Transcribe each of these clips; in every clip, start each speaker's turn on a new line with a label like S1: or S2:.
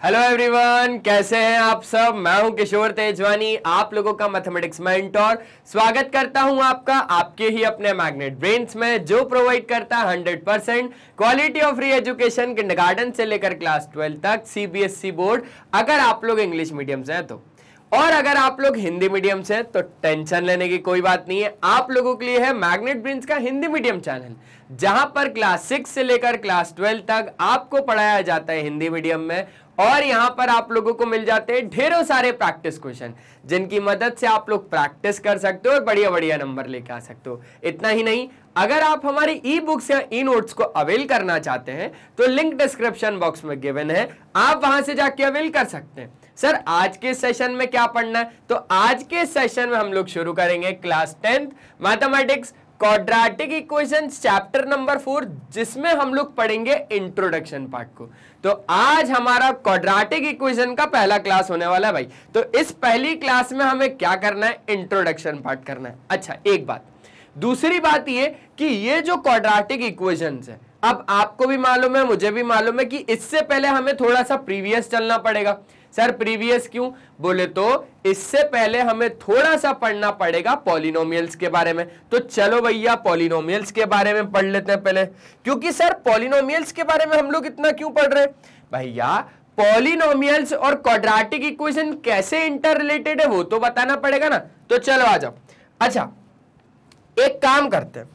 S1: Hello everyone, कैसे हैं आप सब। मैं हूं किशोर तेजवानी, आप लोगों का मैथमेटिक्स मेंटोर। स्वागत करता हूं आपका आपके ही अपने मैग्नेट ब्रेन्स में, जो प्रोवाइड करता है 100% quality of free education kindergarten से लेकर क्लास 12 तक सीबीएसई बोर्ड, अगर आप लोग इंग्लिश मीडियम से हैं तो। और अगर आप लोग हिंदी मीडियम से तो टेंशन लेने की कोई बात नहीं है, आप लोगों के लिए है मैग्नेट ब्रेन्स का हिंदी मीडियम चैनल, जहां पर क्लास 6 से लेकर क्लास 12 तक आपको पढ़ाया जाता है हिंदी मीडियम में। और यहां पर आप लोगों को मिल जाते हैं ढेरों सारे प्रैक्टिस क्वेश्चन, जिनकी मदद से आप लोग प्रैक्टिस कर सकते हो और बढ़िया बढ़िया नंबर लेके आ सकते हो। इतना ही नहीं, अगर आप हमारी ई बुक्स या ई नोट्स को अवेल करना चाहते हैं तो लिंक डिस्क्रिप्शन बॉक्स में गिवन है, आप वहां से जाके अवेल कर सकते हैं। सर आज के सेशन में क्या पढ़ना है, तो आज के सेशन में हम लोग शुरू करेंगे class 10th mathematics quadratic equations chapter number 4, जिसमें हम लोग पढ़ेंगे इंट्रोडक्शन पार्ट को। तो आज हमारा क्वाड्रेटिक इक्वेशन का पहला क्लास होने वाला है भाई। तो इस पहली क्लास में हमें क्या करना है, इंट्रोडक्शन पार्ट करना है। अच्छा, एक बात, दूसरी बात ये कि ये जो क्वाड्रेटिक इक्वेशंस है, अब आपको भी मालूम है, मुझे भी मालूम है कि इससे पहले हमें थोड़ा सा प्रीवियस चलना पड़ेगा। सर प्रीवियस क्यों बोले तो इससे पहले हमें थोड़ा सा पढ़ना पड़ेगा पॉलिनोमियल्स के बारे में। तो चलो भैया पॉलिनोमियल्स के बारे में पढ़ लेते हैं पहले। क्योंकि सर पॉलिनोमियल्स के बारे में हम लोग इतना क्यों पढ़ रहे हैं भैया, पॉलिनोमियल्स और क्वाड्रेटिक इक्वेशन कैसे इंटर रिलेटेड है वो तो बताना पड़ेगा ना। तो चलो आ जाओ। अच्छा एक काम करते हैं,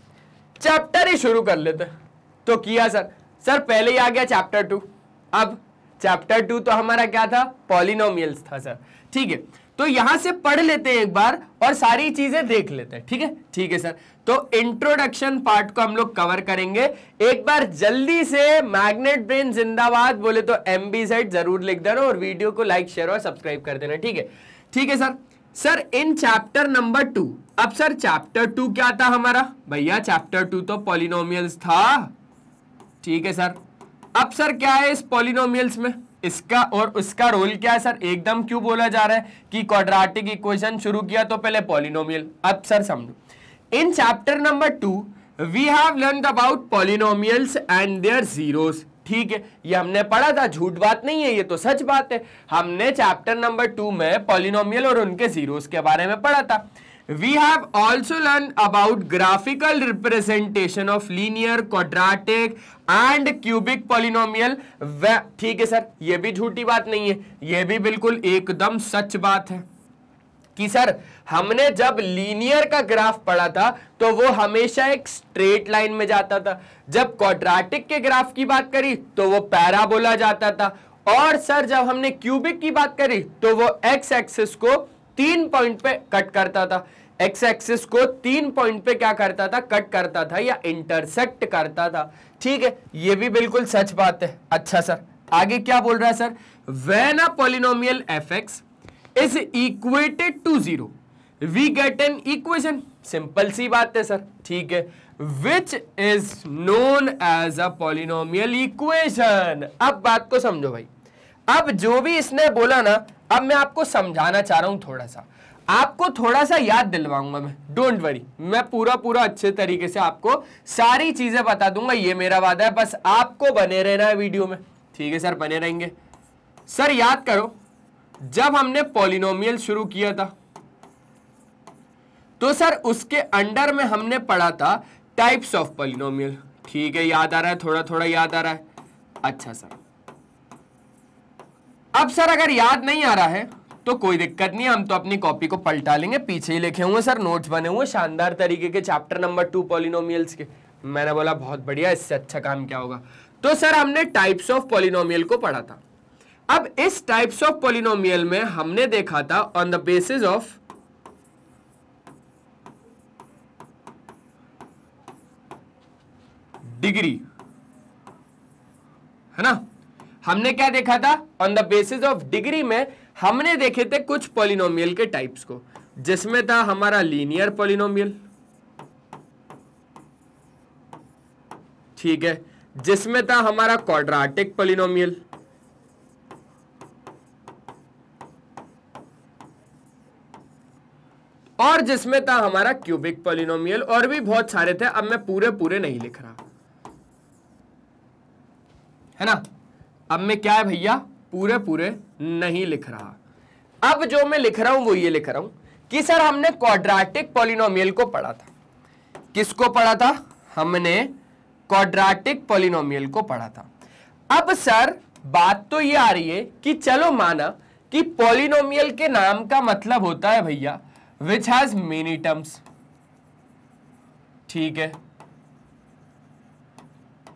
S1: चैप्टर ही शुरू कर लेते हैं। तो किया सर पहले ही आ गया चैप्टर 2। अब चैप्टर 2 तो हमारा क्या था, पॉलिनोमियल्स था सर। ठीक है, तो यहां से पढ़ लेते हैं एक बार और सारी चीजें देख लेते हैं। ठीक है, ठीक है सर। तो इंट्रोडक्शन पार्ट को हम लोग कवर करेंगे। एक बार जल्दी से मैग्नेट ब्रेन जिंदाबाद बोले तो MBZ जरूर लिख देना और वीडियो को लाइक शेयर और सब्सक्राइब कर देना। ठीक है, ठीक है सर इन चैप्टर नंबर 2, अब सर चैप्टर 2 क्या था हमारा भैया, चैप्टर 2 तो पॉलिनोमियल्स था। ठीक है सर, अब सर क्या है इस पॉलिनोमियल्स में, इसका और उसका रोल क्या है सर। एकदम क्यों बोला जा रहा है कि क्वाड्रेटिक इक्वेशन शुरू किया तो पहले पॉलिनोमियल। अब सर समझो, in chapter number 2 we have learned about polynomials and their zeros. ठीक है, ये हमने पढ़ा था, झूठ बात नहीं है, ये तो सच बात है। हमने चैप्टर नंबर 2 में पॉलिनोमियल और उनके जीरोस के बारे में पढ़ा था। We have also learned about graphical representation of linear, quadratic and cubic polynomial। ठीक है सर, ये भी झूठी बात नहीं है, ये भी बिल्कुल एकदम सच बात है कि सर हमने जब लीनियर का ग्राफ पढ़ा था तो वो हमेशा एक स्ट्रेट लाइन में जाता था। जब क्वाड्रेटिक के ग्राफ की बात करी तो वो पैराबोला जाता था। और सर जब हमने क्यूबिक की बात करी तो वो एक्स एक्सिस को 3 पॉइंट पे कट करता था। एक्स एक्सिस को 3 पॉइंट पे क्या करता था, कट करता था या इंटरसेक्ट करता था। ठीक है, ये भी बिल्कुल सच बात है। अच्छा सर आगे क्या बोल रहा है sir, when a polynomial fx is equated to 0 we get an equation. Simple सी बात है सर। ठीक है, which is known as a polynomial equation. अब बात को समझो भाई, अब जो भी इसने बोला ना, अब मैं आपको समझाना चाह रहा हूं, थोड़ा सा आपको थोड़ा सा याद दिलवाऊंगा मैं। डोंट वरी, मैं पूरा अच्छे तरीके से आपको सारी चीजें बता दूंगा, ये मेरा वादा है। बस आपको बने रहना है वीडियो में। ठीक है सर, बने रहेंगे। सर याद करो, जब हमने पॉलिनोमियल शुरू किया था तो सर उसके अंडर में हमने पढ़ा था टाइप्स ऑफ पॉलिनोमियल। ठीक है, याद आ रहा है, थोड़ा याद आ रहा है। अच्छा सर, अब सर अगर याद नहीं आ रहा है तो कोई दिक्कत नहीं, हम तो अपनी कॉपी को पलटा लेंगे, पीछे ही लिखे हुए सर नोट्स बने हुए शानदार तरीके के चैप्टर नंबर 2 पॉलिनोमियल्स के। मैंने बोला बहुत बढ़िया, इससे अच्छा काम क्या होगा। तो सर हमने टाइप्स ऑफ पॉलिनोमियल को पढ़ा था। अब इस टाइप्स ऑफ पॉलिनोमियल में हमने देखा था on the basis of degree, है ना। हमने क्या देखा था, on the basis of degree में हमने देखे थे कुछ पॉलिनोमियल के टाइप्स को, जिसमें था हमारा लीनियर पॉलिनोमियल। ठीक है, जिसमें था हमारा क्वाड्रेटिक पॉलिनोमियल, और जिसमें था हमारा क्यूबिक पॉलिनोमियल, और भी बहुत सारे थे। अब मैं पूरे नहीं लिख रहा, है ना। अब मैं क्या है भैया पूरे पूरे नहीं लिख रहा। अब जो मैं लिख रहा हूं वो ये लिख रहा हूं कि सर हमने क्वाड्रेटिक पॉलिनोमियल को पढ़ा था। किसको पढ़ा था? हमने क्वाड्रेटिक पॉलिनोमियल को पढ़ा था। अब सर बात तो ये आ रही है कि चलो माना कि पॉलिनोमियल के नाम का मतलब होता है भैया विच हैज मेनी टर्म्स, ठीक है।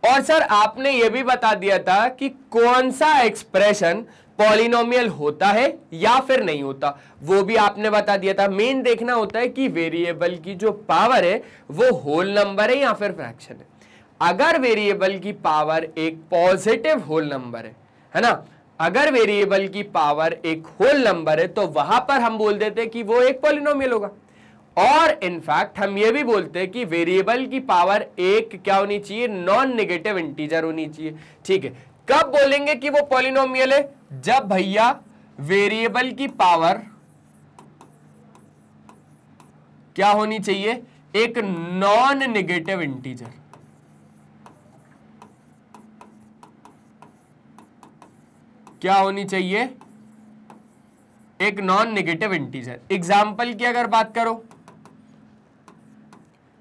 S1: और सर आपने यह भी बता दिया था कि कौन सा एक्सप्रेशन पॉलिनोमियल होता है या फिर नहीं होता, वो भी आपने बता दिया था। मेन देखना होता है कि वेरिएबल की जो पावर है वो होल नंबर है या फिर फ्रैक्शन है। अगर वेरिएबल की पावर एक पॉजिटिव होल नंबर है ना, अगर वेरिएबल की पावर एक होल नंबर है तो वहां पर हम बोल देते हैं कि वो एक पॉलिनोमियल होगा। और इनफैक्ट हम ये भी बोलते हैं कि वेरिएबल की पावर एक क्या होनी चाहिए? नॉन नेगेटिव इंटीजर होनी चाहिए, ठीक है। कब बोलेंगे कि वो पॉलिनोमियल है? जब भैया वेरिएबल की पावर क्या होनी चाहिए? एक नॉन नेगेटिव इंटीजर। क्या होनी चाहिए? एक नॉन नेगेटिव इंटीजर। एग्जाम्पल की अगर बात करो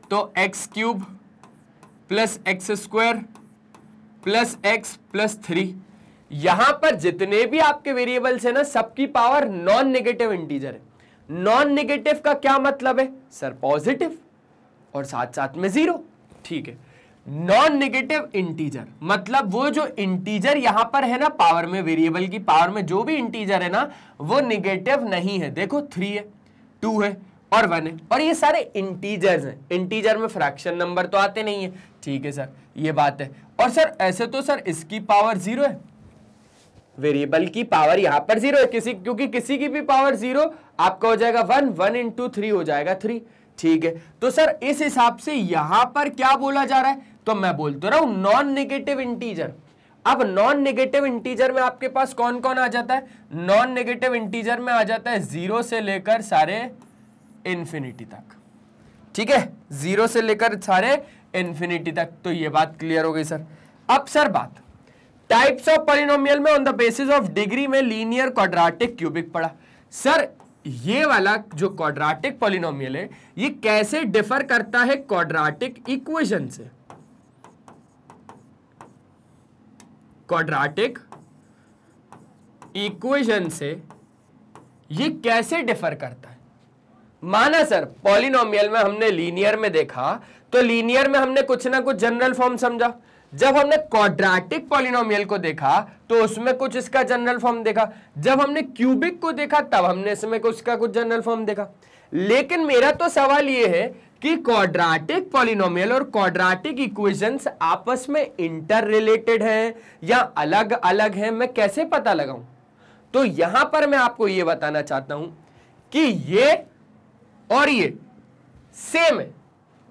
S1: तो x cube plus x square plus x plus 3, यहां पर जितने भी आपके वेरिएबल्स है ना सबकी पावर नॉन नेगेटिव इंटीजर है। नॉन नेगेटिव का क्या मतलब है सर? पॉजिटिव और साथ साथ में 0, ठीक है। नॉन नेगेटिव इंटीजर मतलब वो जो इंटीजर यहां पर है ना पावर में, वेरिएबल की पावर में जो भी इंटीजर है ना वो नेगेटिव नहीं है। देखो 3 है, 2 है और 1 है, और ये सारे इंटीजर्स हैं। इंटीजर में फ्रैक्शन नंबर तो आते नहीं है, ठीक है सर, ये बात है। और सर ऐसे तो सर इसकी पावर 0 है, वेरिएबल की पावर यहां पर 0 है, क्योंकि किसी की भी पावर 0 आपका हो जाएगा 1, 1 इंटू 3 हो जाएगा 3, ठीक है। तो सर इस हिसाब से यहां पर क्या बोला जा रहा है? तो मैं बोलता रहा हूं नॉन नेगेटिव इंटीजर। अब नॉन नेगेटिव इंटीजर में आपके पास कौन कौन आ जाता है? नॉन नेगेटिव इंटीजर में आ जाता है 0 से लेकर सारे इंफिनिटी तक, ठीक है, 0 से लेकर सारे इंफिनिटी तक। तो ये बात क्लियर हो गई सर। अब सर बात टाइप्स ऑफ पॉलिनोमियल में on the basis of degree में लीनियर, क्वाड्रेटिक, क्यूबिक पढ़ा। सर ये वाला जो क्वाड्रेटिक पॉलिनोमियल है ये कैसे डिफर करता है क्वाड्रेटिक इक्वेशन से? क्वाड्रेटिक इक्वेशन से ये कैसे डिफर करता है? माना सर पॉलिनोमियल में हमने लीनियर में देखा तो लीनियर में हमने कुछ ना कुछ जनरल फॉर्म समझा। जब हमने क्वाड्रेटिक पॉलिनोमियल को देखा तो उसमें कुछ इसका जनरल फॉर्म देखा। जब हमने क्यूबिक को देखा तब हमने इसमें कुछ जनरल फॉर्म देखा। लेकिन मेरा तो सवाल यह है कि क्वाड्रेटिक पॉलिनोमियल और क्वाड्रेटिक इक्वेशंस आपस में इंटर रिलेटेड हैं या अलग अलग हैं, मैं कैसे पता लगाऊं? तो यहां पर मैं आपको यह बताना चाहता हूं कि ये और ये सेम है,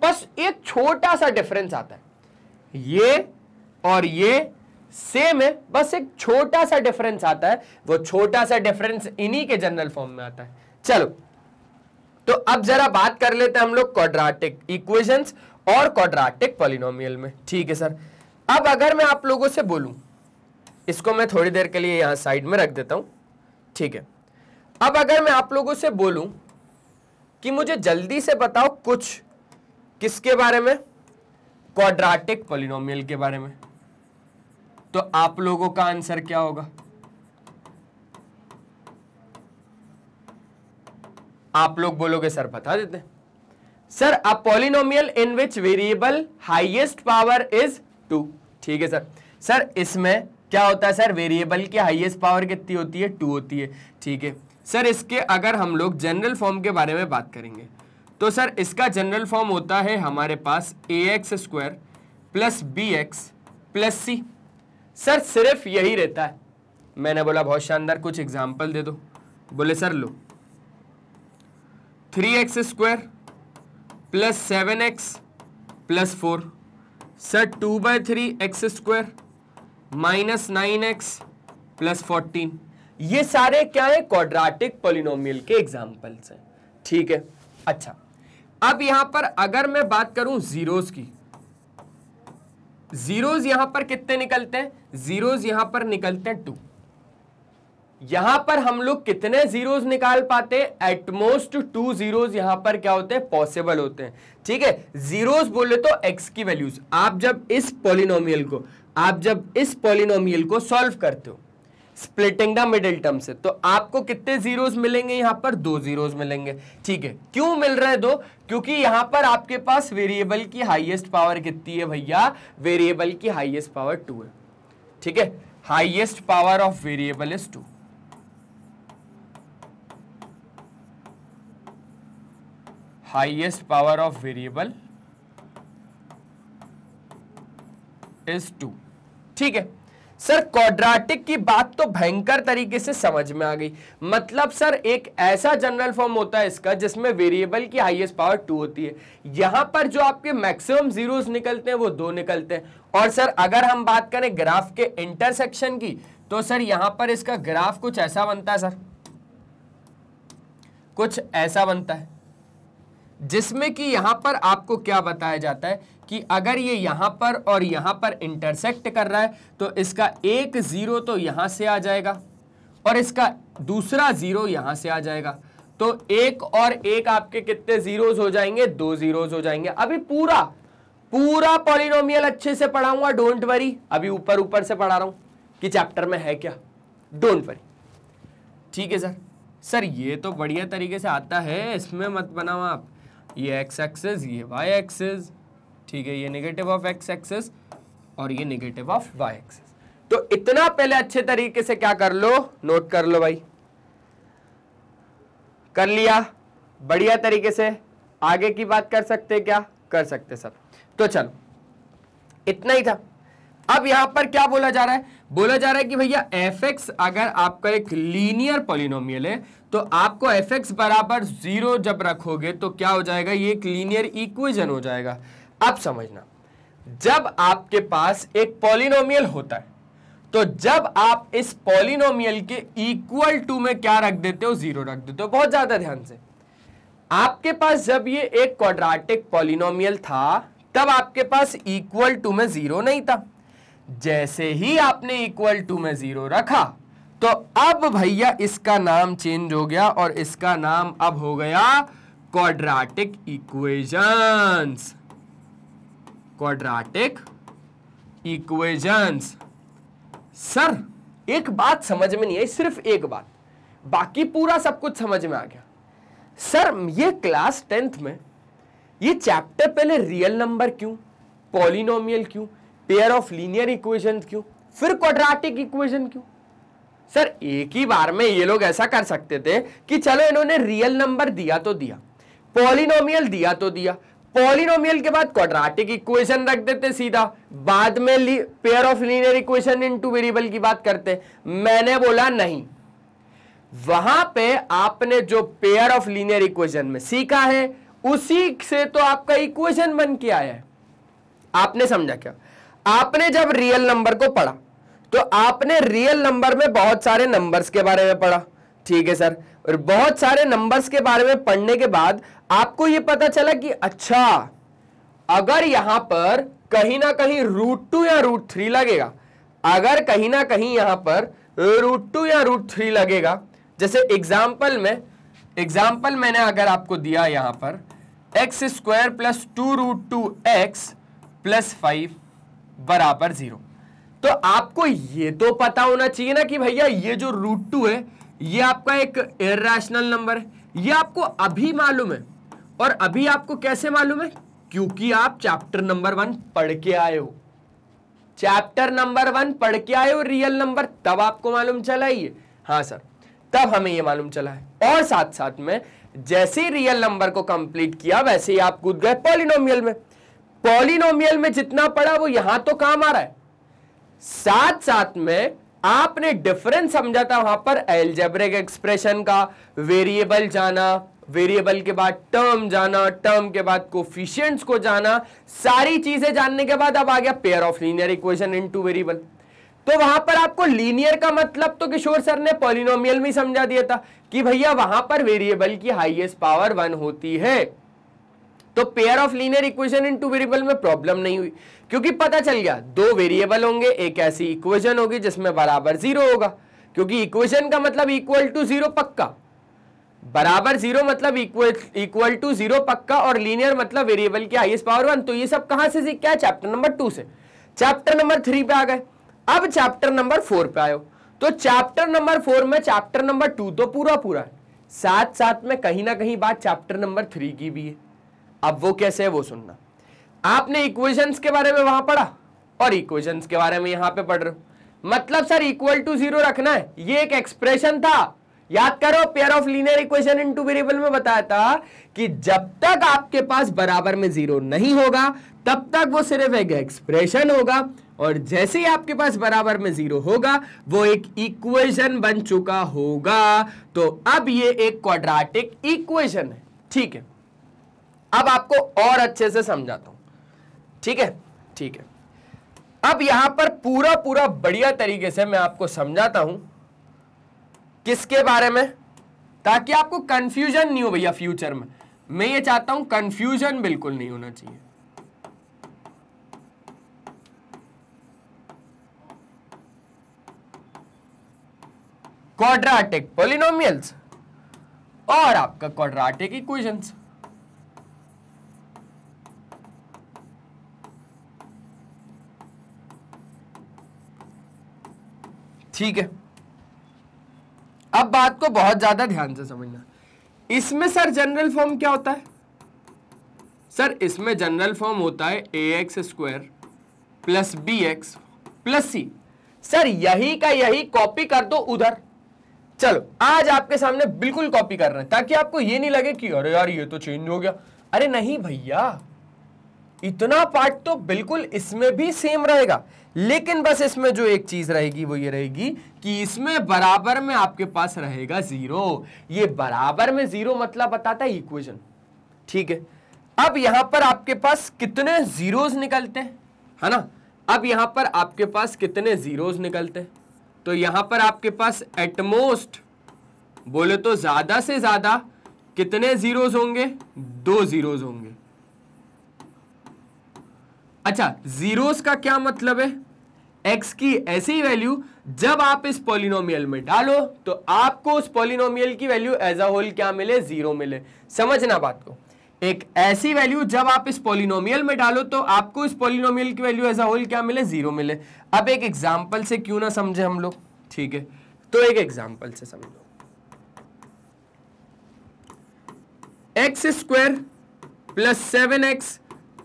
S1: बस एक छोटा सा डिफरेंस आता है। ये और ये सेम है, बस एक छोटा सा डिफरेंस आता है। वो छोटा सा डिफरेंस इन्हीं के जनरल फॉर्म में आता है। चलो तो अब जरा बात कर लेते हैं हम लोग क्वाड्रेटिक इक्वेशंस और क्वाड्रेटिक पॉलिनोमियल में, ठीक है सर। अब अगर मैं आप लोगों से बोलूं, इसको मैं थोड़ी देर के लिए यहां साइड में रख देता हूं, ठीक है। अब अगर मैं आप लोगों से बोलूं कि मुझे जल्दी से बताओ कुछ किसके बारे में? क्वाड्रेटिक पॉलिनोमियल के बारे में, तो आप लोगों का आंसर क्या होगा? आप लोग बोलोगे सर बता देते हैं। Sir a polynomial in which variable highest power is 2, ठीक है सर। सर इसमें क्या होता है सर? वेरिएबल की हाईएस्ट पावर कितनी होती है? 2 होती है, ठीक है सर। इसके अगर हम लोग जनरल फॉर्म के बारे में बात करेंगे तो सर इसका जनरल फॉर्म होता है हमारे पास ax² plus bx plus c। Sir सिर्फ यही रहता है। मैंने बोला बहुत शानदार, कुछ एग्जाम्पल दे दो। बोले सर लो 3x² plus 7x plus 4, sir 2/3x² minus 9x plus 14। ये सारे क्या है? क्वाड्रेटिक पॉलिनोमियल के एग्जाम्पल्स हैं, ठीक है। अच्छा अब यहां पर अगर मैं बात करूं जीरोस की, जीरोस यहां पर कितने निकलते हैं? जीरोस यहां पर निकलते हैं 2, यहां पर हम लोग कितने जीरोस निकाल पाते हैं? एटमोस्ट 2 जीरोस यहां पर क्या होते हैं? पॉसिबल होते हैं। ठीक है, जीरोस बोले तो x की वैल्यूज। आप जब इस पॉलिनोमियल को सॉल्व करते हो स्प्लिटिंग द मिडिल टर्म से, तो आपको कितने जीरोस मिलेंगे? यहां पर 2 जीरोस मिलेंगे। ठीक है, क्यों मिल रहे हैं 2? क्योंकि यहां पर आपके पास वेरिएबल की हाईएस्ट पावर कितनी है भैया? वेरिएबल की हाईएस्ट पावर 2 है। ठीक है, highest power of variable is 2। Highest power of variable is 2। ठीक है सर, क्वाड्रेटिक की बात तो भयंकर तरीके से समझ में आ गई। मतलब सर एक ऐसा जनरल फॉर्म होता है इसका जिसमें वेरिएबल की हाईएस्ट पावर 2 होती है। यहां पर जो आपके मैक्सिमम जीरोस निकलते हैं वो 2 निकलते हैं। और सर अगर हम बात करें ग्राफ के इंटरसेक्शन की, तो सर यहां पर इसका ग्राफ कुछ ऐसा बनता है सर, कुछ ऐसा बनता है, जिसमें कि यहां पर आपको क्या बताया जाता है कि अगर ये यहां पर और यहां पर इंटरसेक्ट कर रहा है तो इसका एक जीरो तो यहां से आ जाएगा और इसका दूसरा जीरो यहां से आ जाएगा। तो एक और एक आपके कितने जीरोस हो जाएंगे? 2 जीरोस हो जाएंगे। अभी पूरा पॉलिनोमियल अच्छे से पढ़ाऊंगा, डोंट वरी। अभी ऊपर ऊपर से पढ़ा रहा हूं कि चैप्टर में है क्या, डोंट वरी। ठीक है सर ये तो बढ़िया तरीके से आता है, इसमें मत बनाओ आप। ये x एक्सिस, ये y एक्सिस, ठीक है, ये नेगेटिव ऑफ x एक्सिस और ये नेगेटिव ऑफ y एक्सिस। तो इतना पहले अच्छे तरीके से क्या कर लो, नोट कर लो भाई। कर लिया? बढ़िया तरीके से आगे की बात कर सकते क्या? कर सकते सर। तो चलो इतना ही था। अब यहां पर क्या बोला जा रहा है? बोला जा रहा है कि भैया fx अगर आपका एक लीनियर पॉलिनोमियल है तो आपको fx बराबर 0 जब रखोगे तो क्या हो जाएगा? ये एक लीनियर इक्वेशन हो जाएगा। अब समझना, जब आपके पास एक पॉलिनोमियल होता है तो जब आप इस पॉलिनोमियल के इक्वल टू में क्या रख देते हो? 0 रख देते हो। बहुत ज्यादा ध्यान से, आपके पास जब ये एक क्वाड्रेटिक पॉलिनोमियल था तब आपके पास इक्वल टू में 0 नहीं था। जैसे ही आपने इक्वल टू में 0 रखा तो अब भैया इसका नाम चेंज हो गया और इसका नाम अब हो गया quadratic equations. Quadratic equations. Sir एक बात समझ में नहीं आई, सिर्फ एक बात, बाकी पूरा सब कुछ समझ में आ गया। सर ये क्लास 10th में ये चैप्टर पहले रियल नंबर क्यों, पॉलिनोमियल क्यों, पेयर ऑफ लीनियर इक्वेशन क्यों, फिर क्वाड्रेटिक इक्वेशन क्यों? सर एक ही बार में ये लोग ऐसा कर सकते थे कि चलो इन्होंने रियल नंबर दिया तो दिया, पॉलिनोमियल दिया तो दिया, पॉलिनोमियल के बाद क्वाड्रेटिक इक्वेशन रख देते सीधा, बाद में pair of linear equation into variable की बात करते। मैंने बोला नहीं, वहां पे आपने जो पेयर ऑफ लीनियर इक्वेशन में सीखा है उसी से तो आपका इक्वेशन बन के आया है। आपने समझा क्या? आपने जब रियल नंबर को पढ़ा तो आपने रियल नंबर में बहुत सारे नंबर्स के बारे में पढ़ा, ठीक है सर, और बहुत सारे नंबर्स के बारे में पढ़ने के बाद आपको यह पता चला कि अच्छा अगर यहां पर कहीं ना कहीं √2 या √3 लगेगा, अगर कहीं ना कहीं यहां पर √2 या √3 लगेगा, जैसे एग्जाम्पल मैंने अगर आपको दिया यहां पर x² + 2√2x + 5 बराबर 0, तो आपको ये तो पता होना चाहिए ना कि भैया ये जो √2 है ये आपका एक इर्रेशनल नंबर है। ये आपको अभी मालूम है। और अभी आपको कैसे मालूम है? क्योंकि आप चैप्टर नंबर 1 पढ़ के आए हो। चैप्टर नंबर 1 पढ़ के आए हो रियल नंबर, तब आपको मालूम चला ये। हाँ सर, तब हमें ये मालूम चला है। और साथ साथ में जैसे ही रियल नंबर को कंप्लीट किया वैसे ही आप कूद गए पॉलिनोमियल में। पॉलिनोमियल में जितना पढ़ा वो यहां तो काम आ रहा है, साथ साथ में आपने डिफरेंस समझा था वहां पर अलजेब्रिक एक्सप्रेशन का, वेरिएबल जाना, वेरिएबल के बाद टर्म जाना, टर्म के बाद कोफिशिएंट्स को जाना, सारी चीजें जानने के बाद अब आ गया pair of linear equation into variable. तो वहां पर आपको लीनियर का मतलब तो किशोर सर ने पॉलिनोमियल में समझा दिया था कि भैया वहां पर वेरिएबल की हाईएस्ट पावर 1 होती है। तो pair of linear equation into variable में प्रॉब्लम नहीं हुई, क्योंकि पता चल गया 2 वेरिएबल होंगे, एक ऐसी इक्वेशन होगी जिसमें बराबर 0 होगा, क्योंकि इक्वेशन का मतलब इक्वल टू जीरो पक्का, बराबर जीरो मतलब इक्वल टू जीरो पक्का, और लीनियर मतलब वेरिएबल की हाईएस्ट पावर 1। तो ये सब कहां से सीख के आए? चैप्टर नंबर 2 से। चैप्टर नंबर 3 पे आ गए, अब चैप्टर नंबर 4 पे आयो। तो चैप्टर नंबर 4 में चैप्टर नंबर 2 तो पूरा पूरा है, साथ साथ में कहीं ना कहीं बात चैप्टर नंबर 3 की भी है। अब वो कैसे है वो सुनना। आपने इक्वेशंस के बारे में वहां पढ़ा और इक्वेशंस के बारे में यहां पे पढ़ रहे हो, मतलब सर इक्वल टू जीरो रखना है, ये एक एक्सप्रेशन था। याद करो, pair of linear equation into variable में बताया था कि जब तक आपके पास बराबर में जीरो नहीं होगा तब तक वो सिर्फ एक एक्सप्रेशन होगा, और जैसे ही आपके पास बराबर में जीरो होगा वो एक इक्वेशन बन चुका होगा। तो अब ये एक क्वाड्रेटिक इक्वेशन है। ठीक है, अब आपको और अच्छे से समझाता हूं। ठीक है, ठीक है, अब यहां पर पूरा पूरा बढ़िया तरीके से मैं आपको समझाता हूं किसके बारे में, ताकि आपको कंफ्यूजन नहीं हो भैया फ्यूचर में। मैं ये चाहता हूं कंफ्यूजन बिल्कुल नहीं होना चाहिए। क्वाड्रेटिक पॉलिनोमियल्स और आपका क्वाड्रेटिक इक्वेशंस। ठीक है, अब बात को बहुत ज्यादा ध्यान से समझना। इसमें सर जनरल फॉर्म क्या होता है? सर इसमें जनरल फॉर्म होता है ax² plus bx plus c। Sir यही का यही कॉपी कर दो उधर। चलो आज आपके सामने बिल्कुल कॉपी कर रहे हैं, ताकि आपको ये नहीं लगे कि अरे यार ये तो चेंज हो गया। अरे नहीं भैया, इतना पार्ट तो बिल्कुल इसमें भी सेम रहेगा, लेकिन बस इसमें जो एक चीज रहेगी वो ये रहेगी कि इसमें बराबर में आपके पास रहेगा जीरो। ये बराबर में जीरो मतलब बताता है इक्वेशन। ठीक है, अब यहां पर आपके पास कितने जीरोस निकलते हैं, है ना? अब यहां पर आपके पास कितने जीरोस निकलते हैं? तो यहां पर आपके पास एटमोस्ट बोले तो ज्यादा से ज्यादा कितने जीरोस होंगे? 2 जीरोस होंगे। अच्छा, जीरोस का क्या मतलब है? x की ऐसी वैल्यू जब आप इस पॉलिनोमियल में डालो तो आपको उस पॉलिनोमियल की वैल्यू एज अ होल क्या मिले? जीरो मिले। समझना बात को, एक ऐसी वैल्यू जब आप इस पॉलिनोमियल में डालो तो आपको इस पॉलिनोमियल की वैल्यू एज अ होल क्या मिले? जीरो मिले। अब एक एग्जांपल से क्यों ना समझे हम लोग? ठीक है, तो एक एग्जांपल से समझो। x² प्लस 7x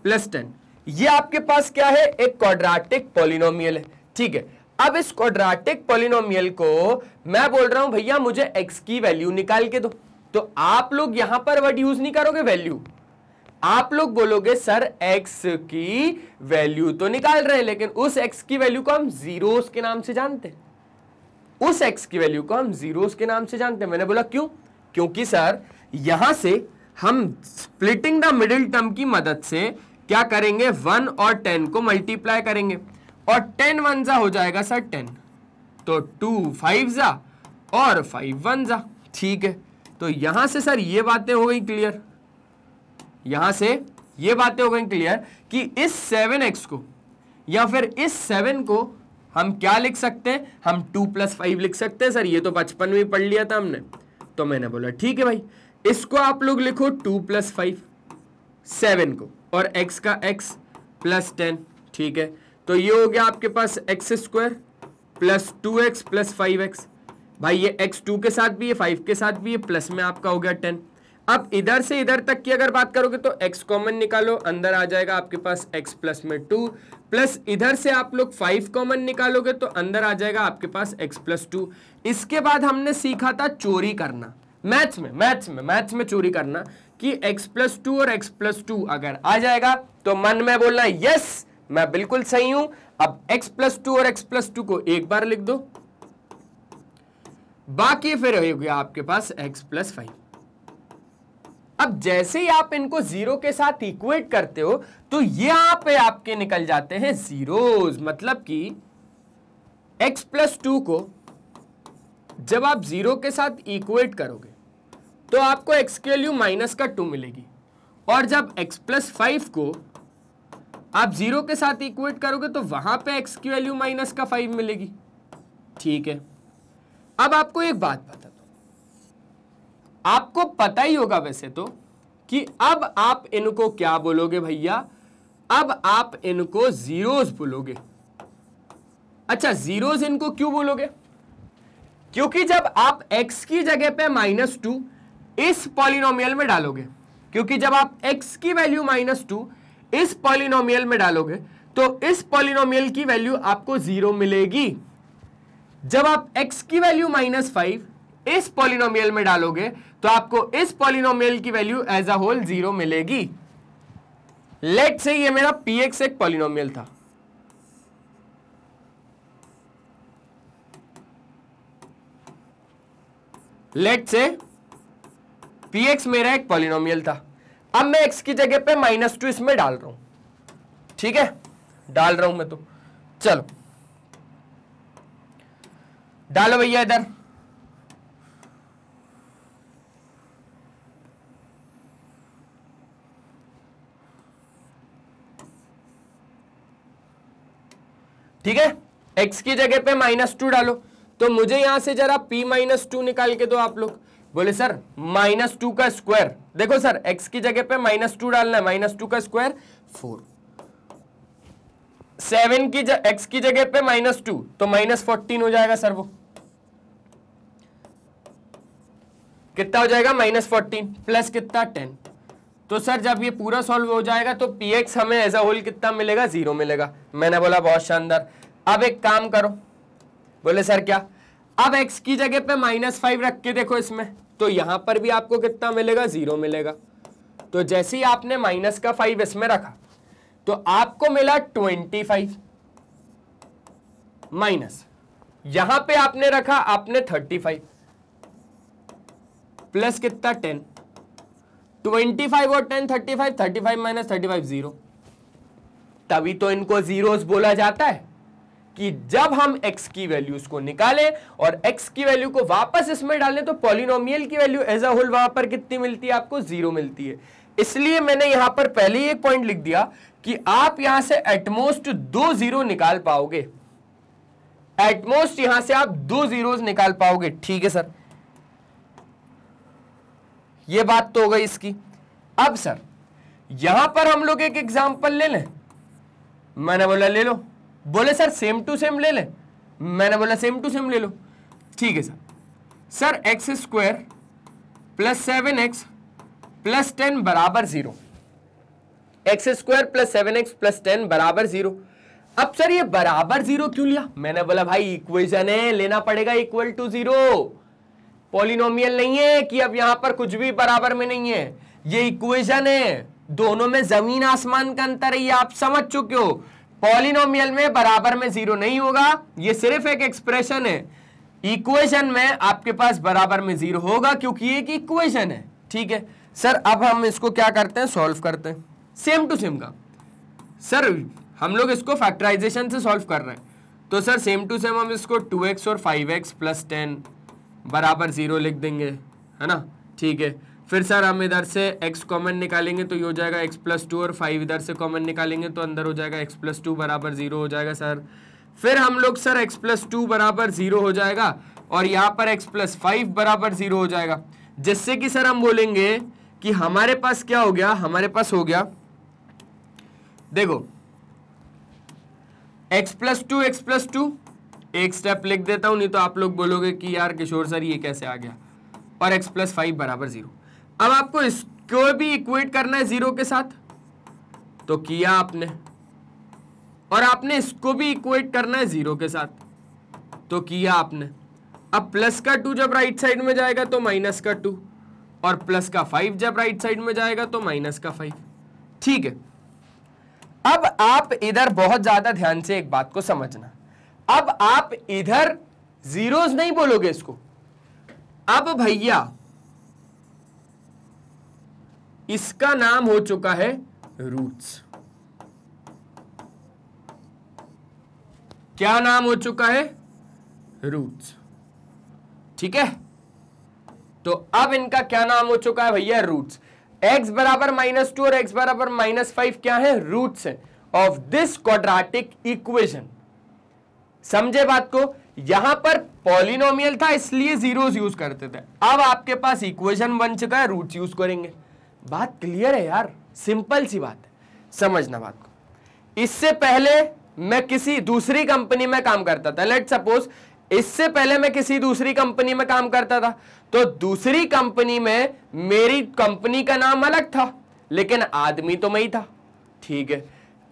S1: प्लस 10, ये आपके पास क्या है? एक क्वाड्रेटिक पॉलिनोमियल है। ठीक है, अब इस क्वाड्रेटिक पॉलिनोमियल को मैं बोल रहा हूं भैया मुझे x की वैल्यू निकाल के दो, तो आप लोग यहां पर वर्ड यूज नहीं करोगे वैल्यू, आप लोग बोलोगे सर x की वैल्यू तो निकाल रहे हैं, लेकिन उस x की वैल्यू को हम जीरोस के नाम से जानते हैं, उस x की वैल्यू को हम जीरोस के नाम से जानते हैं। मैंने बोला क्यों? क्योंकि सर यहां से हम स्प्लिटिंग द मिडिल टर्म की मदद से क्या करेंगे? 1 और 10 को मल्टीप्लाई करेंगे, और 10 1 जा हो जाएगा सर 10, तो 2 5 जा और 5 1 जा। ठीक है, तो यहां से सर ये बातें हो गई क्लियर, यहां से ये बातें हो गई क्लियर कि इस 7x को या फिर इस 7 को हम क्या लिख सकते हैं? हम 2 + 5 लिख सकते हैं। सर ये तो बचपन में पढ़ लिया था हमने, तो मैंने बोला ठीक है भाई, इसको आप लोग लिखो 2 + 5 7 को, और x का x प्लस 10। ठीक है, तो ये हो गया आपके पास x² plus 2x plus 5x। भाई ये x 2 के साथ भी है, 5 के साथ भी है, प्लस में आपका हो गया 10। अब इधर से इधर तक की अगर बात करोगे तो x कॉमन निकालो, अंदर आ जाएगा आपके पास x प्लस में 2, प्लस इधर से आप लोग 5 कॉमन निकालोगे तो अंदर आ जाएगा आपके पास x प्लस 2। इसके बाद हमने सीखा था चोरी करना, मैथ्स में चोरी करना कि x प्लस 2 और x प्लस 2 अगर आ जाएगा तो मन में बोलना यस मैं बिल्कुल सही हूं। अब x प्लस 2 और x प्लस 2 को एक बार लिख दो, बाकी फिर हो गया आपके पास x प्लस 5। अब जैसे ही आप इनको जीरो के साथ इक्वेट करते हो तो यहां पे आपके निकल जाते हैं जीरोस, मतलब कि x प्लस 2 को जब आप जीरो के साथ इक्वेट करोगे तो आपको x की वैल्यू -2 मिलेगी, और जब x प्लस 5 को आप जीरो के साथ इक्वेट करोगे तो वहां पे x की वैल्यू -5 मिलेगी। ठीक है, अब आपको एक बात बता दो, आपको पता ही होगा वैसे तो कि अब आप इनको क्या बोलोगे भैया, अब आप इनको जीरोस बोलोगे। अच्छा, जीरोस इनको क्यों बोलोगे? क्योंकि जब आप x की जगह पे -2 इस पॉलिनोमियल में डालोगे, क्योंकि जब आप x की वैल्यू -2 इस पॉलिनोमियल में डालोगे तो इस पॉलिनोमियल की वैल्यू आपको 0 मिलेगी। जब आप x की वैल्यू -5 इस पॉलिनोमियल में डालोगे तो आपको इस पॉलिनोमियल की वैल्यू एज अ होल 0 मिलेगी। लेट से ये मेरा px एक पॉलिनोमियल था, लेट से px मेरा एक पॉलिनोमियल था। अब मैं x की जगह पे -2 इसमें डाल रहा हूं, ठीक है, डाल रहा हूं मैं, तो चलो डालो भैया इधर। ठीक है, x की जगह पे -2 डालो, तो मुझे यहां से जरा p -2 निकाल के दो आप लोग। बोले सर -2 का स्क्वायर, देखो सर x की जगह पे -2 डालना है, -2 का स्क्वायर 4, 7 की x की जगह पे -2 तो -14 हो जाएगा सर। वो कितना हो जाएगा? -14 प्लस कितना 10। तो सर जब ये पूरा सॉल्व हो जाएगा तो px हमें एज अ होल कितना मिलेगा? 0 मिलेगा। मैंने बोला बहुत शानदार। अब एक काम करो। बोले सर क्या? अब x की जगह पे -5 रख के देखो इसमें, तो यहां पर भी आपको कितना मिलेगा? 0 मिलेगा। तो जैसे ही आपने -5 इसमें रखा तो आपको मिला 25 माइनस, यहां पे आपने रखा आपने 35 प्लस कितना 10, 25 और 10 35, 35 माइनस 35 0। तभी तो इनको जीरोस बोला जाता है कि जब हम x की वैल्यूज को निकालें और x की वैल्यू को वापस इसमें डालें तो पॉलिनोमियल की वैल्यू एज अ होल वहां पर कितनी मिलती है? आपको 0 मिलती है। इसलिए मैंने यहां पर पहले ही एक पॉइंट लिख दिया कि आप यहां से एटमोस्ट 2 0 निकाल पाओगे, एटमोस्ट यहां से आप 2 जीरोस निकाल पाओगे। ठीक है सर, ये बात तो हो गई इसकी। अब सर यहां पर हम लोग एक एग्जांपल ले लें। मैंने बोला ले लो। बोले सर सेम टू सेम ले लें। मैंने बोला सेम टू सेम ले लो। ठीक है sir. Sir x square plus 7x plus 10 बराबर 0, x square plus 7x plus 10 बराबर 0। अब सर ये बराबर 0 क्यों लिया? मैंने बोला भाई इक्वेशन है, लेना पड़ेगा इक्वल टू 0। पॉलिनोमियल नहीं है कि अब यहां पर कुछ भी बराबर में नहीं है, ये इक्वेशन है। दोनों में जमीन आसमान का अंतर है, ये आप समझ चुके हो। पॉलिनोमियल में बराबर में 0 नहीं होगा, ये सिर्फ एक एक्सप्रेशन है। इक्वेशन में आपके पास बराबर में 0 होगा क्योंकि ये एक इक्वेशन है। ठीक है सर, अब हम इसको क्या करते हैं? सॉल्व करते हैं सेम टू सेम का। सर हम लोग इसको फैक्टराइजेशन से सॉल्व कर रहे हैं, तो सर सेम टू सेम हम इसको 2x और 5x प्लस 10 बराबर 0 लिख देंगे, है ना। ठीक है, फिर सर हम इधर से x कॉमन निकालेंगे तो ये हो जाएगा x प्लस 2 और 5 इधर से कॉमन निकालेंगे तो अंदर हो जाएगा x प्लस 2 बराबर 0 हो जाएगा सर। फिर हम लोग सर x प्लस 2 बराबर 0 हो जाएगा और यहाँ पर x प्लस 5 बराबर 0 हो जाएगा, जिससे कि सर हम बोलेंगे कि हमारे पास क्या हो गया? हमारे पास हो गया, देखो x प्लस 2 x प्लस 2, एक स्टेप लिख देता हूं नहीं तो आप लोग बोलोगे कि यार किशोर सर ये कैसे आ गया, और x प्लस 5 बराबर 0। अब आपको इसको भी इक्वेट करना है 0 के साथ, तो किया आपने, और आपने इसको भी इक्वेट करना है 0 के साथ, तो किया आपने। अब प्लस का 2 जब राइट साइड में जाएगा तो माइनस का 2, और प्लस का 5 जब राइट साइड में जाएगा तो माइनस का 5। ठीक है, अब आप इधर बहुत ज्यादा ध्यान से एक बात को समझना। अब आप इधर जीरोस नहीं बोलोगे इसको, अब भैया इसका नाम हो चुका है रूट्स। क्या नाम हो चुका है? रूट्स। ठीक है, तो अब इनका क्या नाम हो चुका है भैया? रूट्स। x बराबर -2 और x बराबर -5 क्या है? रूट्स है ऑफ दिस क्वाड्रेटिक इक्वेशन। समझे बात को? यहां पर पॉलिनोमियल था इसलिए जीरोस यूज करते थे, अब आपके पास इक्वेशन बन चुका है, रूट्स यूज करेंगे। बात क्लियर है यार, सिंपल सी बात है, समझना बात को। इससे पहले मैं किसी दूसरी कंपनी में काम करता था, लेट सपोज इससे पहले मैं किसी दूसरी कंपनी में काम करता था, तो दूसरी कंपनी में मेरी कंपनी का नाम अलग था लेकिन आदमी तो मैं ही था, ठीक है।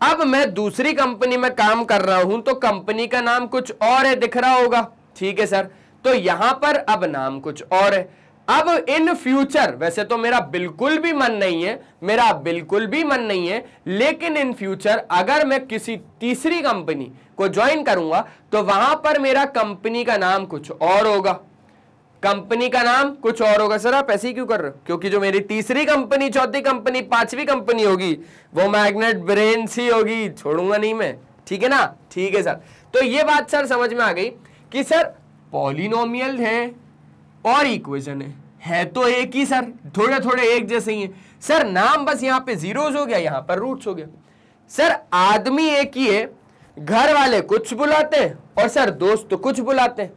S1: अब मैं दूसरी कंपनी में काम कर रहा हूं तो कंपनी का नाम कुछ और है, दिख रहा होगा, ठीक है सर। तो यहां पर अब नाम कुछ और है। अब इन फ्यूचर, वैसे तो मेरा बिल्कुल भी मन नहीं है, मेरा बिल्कुल भी मन नहीं है, लेकिन इन फ्यूचर अगर मैं किसी तीसरी कंपनी को ज्वाइन करूंगा तो वहां पर मेरा कंपनी का नाम कुछ और होगा, कंपनी का नाम कुछ और होगा। सर आप ऐसे ही क्यों कर रहे हो? क्योंकि जो मेरी तीसरी कंपनी, चौथी कंपनी, पांचवी कंपनी होगी वो मैग्नेट ब्रेन्स ही होगी, छोड़ूंगा नहीं मैं, ठीक है ना? ठीक है सर। तो ये बात सर समझ में आ गई कि सर पॉलिनोमियल है और इक्वेशन है तो एक ही सर, थोड़े थोड़े एक जैसे ही है सर। नाम बस यहाँ पे जीरोस हो गया, यहाँ पर रूट्स हो गया। सर आदमी एक ही है, घर वाले कुछ बुलाते हैं और सर दोस्त तो कुछ बुलाते हैं।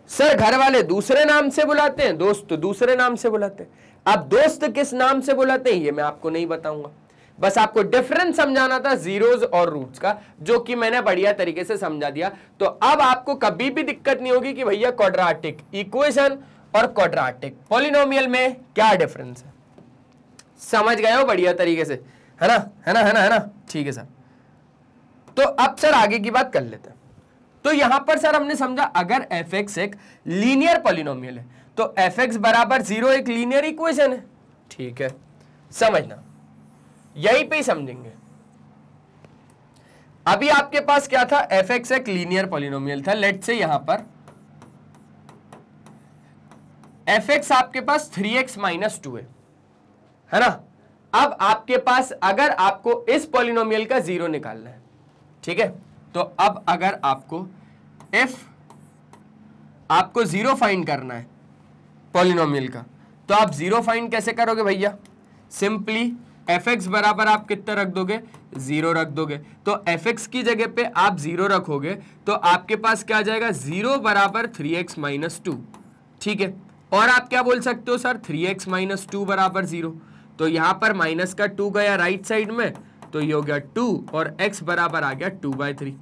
S1: सर घर वाले दूसरे नाम से बुलाते हैं, दोस्त दूसरे नाम से बुलाते हैं। अब दोस्त किस नाम से बुलाते हैं ये मैं आपको नहीं बताऊंगा, बस आपको डिफरेंस समझाना था जीरोस और रूट्स का, जो कि मैंने बढ़िया तरीके से समझा दिया। तो अब आपको कभी भी दिक्कत नहीं होगी कि भैया क्वाड्रेटिक इक्वेशन और क्वाड्रेटिक पॉलिनोमियल में क्या डिफरेंस है। समझ गए हो बढ़िया तरीके से, है ना? है ना? है ना? है ना? ठीक है सर। तो अब सर आगे की बात कर लेते हैं। तो यहां पर सर हमने समझा अगर fx एक लीनियर पॉलिनोमियल है तो fx बराबर 0 एक लीनियर इक्वेशन है, ठीक है, समझना, यहीं पे ही समझेंगे। अभी आपके पास क्या था? fx एक लीनियर पॉलिनोमियल था। लेट से यहां पर fx आपके पास 3x - 2 है ना? अब आपके पास अगर आपको इस पॉलिनोमियल का जीरो निकालना है, ठीक है, तो अब अगर आपको आपको जीरो फाइंड करना है पॉलिनोमियल का, तो आप जीरो फाइंड कैसे करोगे भैया? सिंपली fx बराबर आप कितना रख दोगे? 0 रख दोगे। तो fx की जगह पे आप 0 रखोगे तो आपके पास क्या आ जाएगा? 0 बराबर 3x - 2, ठीक है। और आप क्या बोल सकते हो सर? 3x - 2 बराबर 0। तो यहां पर माइनस का 2 गया राइट साइड में, तो ये हो गया 2 और x बराबर आ गया 2/3।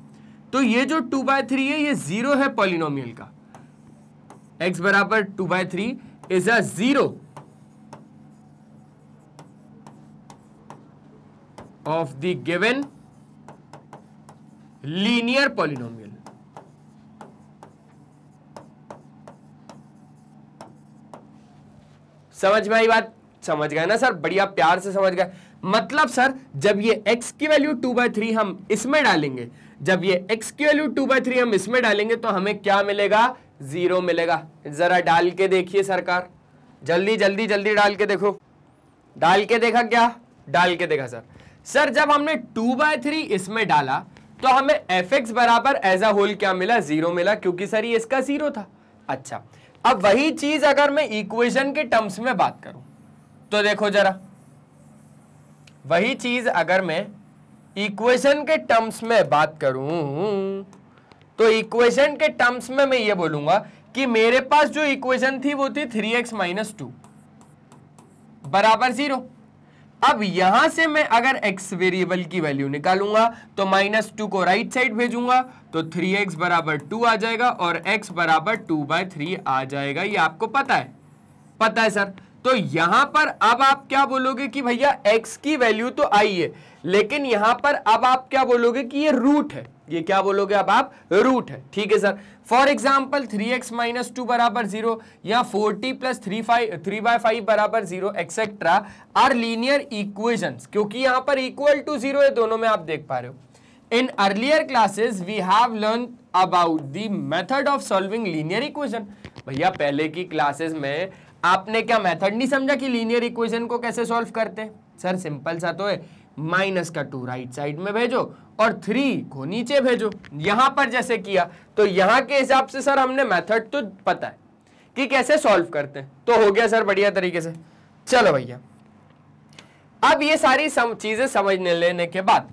S1: तो ये जो 2/3 है ये 0 है पॉलिनोमियल का। x बराबर 2/3 is a 0 of the given linear polynomial. समझ में आई बात? समझ गए ना सर? बढ़िया प्यार से समझ गए। मतलब सर जब ये x की वैल्यू 2/3 हम इसमें डालेंगे, जब ये x की वैल्यू 2/3 हम इसमें डालेंगे तो हमें क्या मिलेगा? 0 मिलेगा। जरा डाल के देखिए सरकार, जल्दी जल्दी जल्दी डाल के देखो। डाल के देखा क्या? डाल के देखा सर। सर जब हमने 2/3 इसमें डाला तो हमें fx बराबर एज अ होल क्या मिला? 0 मिला, क्योंकि सर ये इसका 0 था। अच्छा, अब वही चीज अगर मैं इक्वेशन के टर्म्स में बात करूं तो देखो जरा, वही चीज अगर मैं इक्वेशन के टर्म्स में बात करूं तो इक्वेशन के टर्म्स में मैं ये बोलूंगा कि मेरे पास जो इक्वेशन थी वो थी 3x - 2 बराबर 0। अब यहां से मैं अगर x वेरिएबल की वैल्यू निकालूंगा तो -2 को राइट साइड भेजूंगा तो 3x बराबर 2 आ जाएगा और x बराबर 2/3 आ जाएगा। ये आपको पता है? पता है सर। तो यहां पर अब आप क्या बोलोगे कि भैया x की वैल्यू तो आई है, लेकिन यहां पर अब आप क्या बोलोगे कि ये रूट है। ये क्या बोलोगे अब आप? रूट है, ठीक है सर। फॉर एग्जाम्पल 3x - 2 बराबर 0 या 40 + 3/5 बराबर 0 एक्सेट्रा आर लीनियर इक्वेशंस, क्योंकि यहां पर इक्वल टू 0 है दोनों में, आप देख पा रहे हो। In earlier classes we have learn about the method of solving linear equation. भैया पहले की क्लासेस में आपने क्या मेथड नहीं समझा कि लीनियर इक्वेशन को कैसे सॉल्व करते हैं? सर सिंपल सा तो है, -2 राइट साइड में भेजो और 3 को नीचे भेजो। यहां पर जैसे किया तो यहां के हिसाब से सर हमने मेथड तो पता है कि कैसे सॉल्व करते हैं, तो हो गया सर बढ़िया तरीके से। चलो भैया, अब ये सारी चीजें समझने लेने के बाद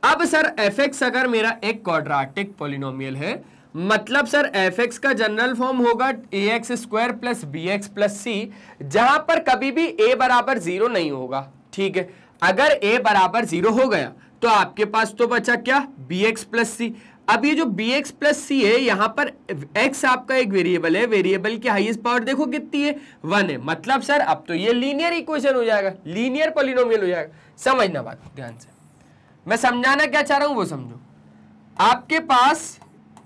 S1: अब सर fx अगर मेरा एक क्वाड्रेटिक पॉलिनोमियल है मतलब सर एफ एक्स का जनरल फॉर्म होगा A X square plus B X plus C, जहां पर कभी भी ए बराबर 0 नहीं होगा। ठीक है, अगर ए बराबर 0 हो गया तो आपके पास तो बचा क्या, बी एक्स प्लस सी। अब ये जो बी एक्स प्लस सी है, यहां पर x आपका एक वेरिएबल है, वेरिएबल की हाईएस्ट पावर देखो कितनी है, 1 है। मतलब सर अब तो ये लीनियर इक्वेशन हो जाएगा, लीनियर पॉलिनोमियल हो जाएगा। समझना बात ध्यान से, मैं समझाना क्या चाह रहा हूं वो समझो। आपके पास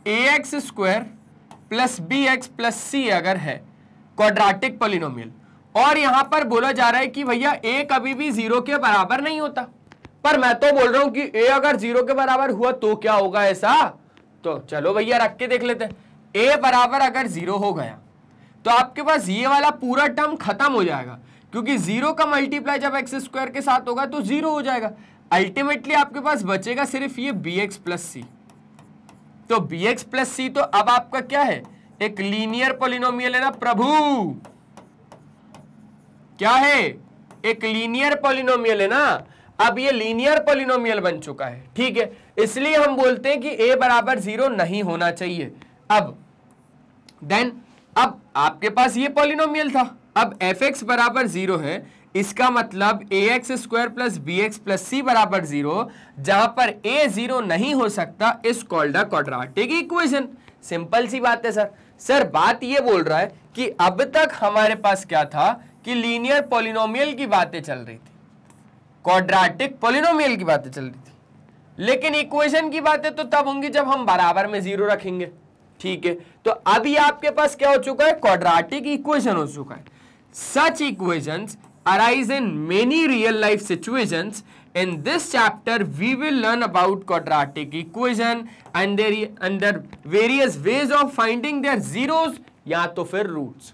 S1: A X square plus B X plus C अगर है क्वाड्रेटिक पॉलिनोमियल, और यहां पर बोला जा रहा है कि भैया ए कभी भी 0 के बराबर नहीं होता, पर मैं तो बोल रहा हूं कि ए अगर 0 के बराबर हुआ तो क्या होगा ऐसा। तो चलो भैया रख के देख लेते हैं। ए बराबर अगर 0 हो गया तो आपके पास ये वाला पूरा टर्म खत्म हो जाएगा, क्योंकि 0 का मल्टीप्लाई जब एक्स स्क्वायर के साथ होगा तो 0 हो जाएगा। अल्टीमेटली आपके पास बचेगा सिर्फ ये बी एक्स प्लस सी। तो बी एक्स प्लस सी तो अब आपका क्या है, एक लीनियर पॉलिनोमियल है ना प्रभु, क्या है, एक लीनियर पॉलिनोमियल है ना। अब ये लीनियर पॉलिनोमियल बन चुका है। ठीक है, इसलिए हम बोलते हैं कि a बराबर 0 नहीं होना चाहिए। अब अब आपके पास ये पॉलिनोमियल था, अब एफ एक्स बराबर 0 है, इसका मतलब A X square plus B X plus C बराबर 0, जहां पर a 0 नहीं हो सकता, is called a quadratic equation. Simple सी बात है सर। सर बात ये बोल रहा है कि अब तक हमारे पास क्या था कि लीनियर पॉलिनोमियल की बातें चल रही थी, क्वाड्रेटिक पॉलिनोमियल की बातें चल रही थी, लेकिन इक्वेशन की बातें तो तब होंगी जब हम बराबर में 0 रखेंगे। ठीक है, तो अब ये आपके पास क्या हो चुका है, क्वाड्रेटिक इक्वेशन हो चुका है। सच equations arise in many real life situations. In this chapter we will learn about quadratic equation and their various ways of finding their zeros या तो फिर रूट्स।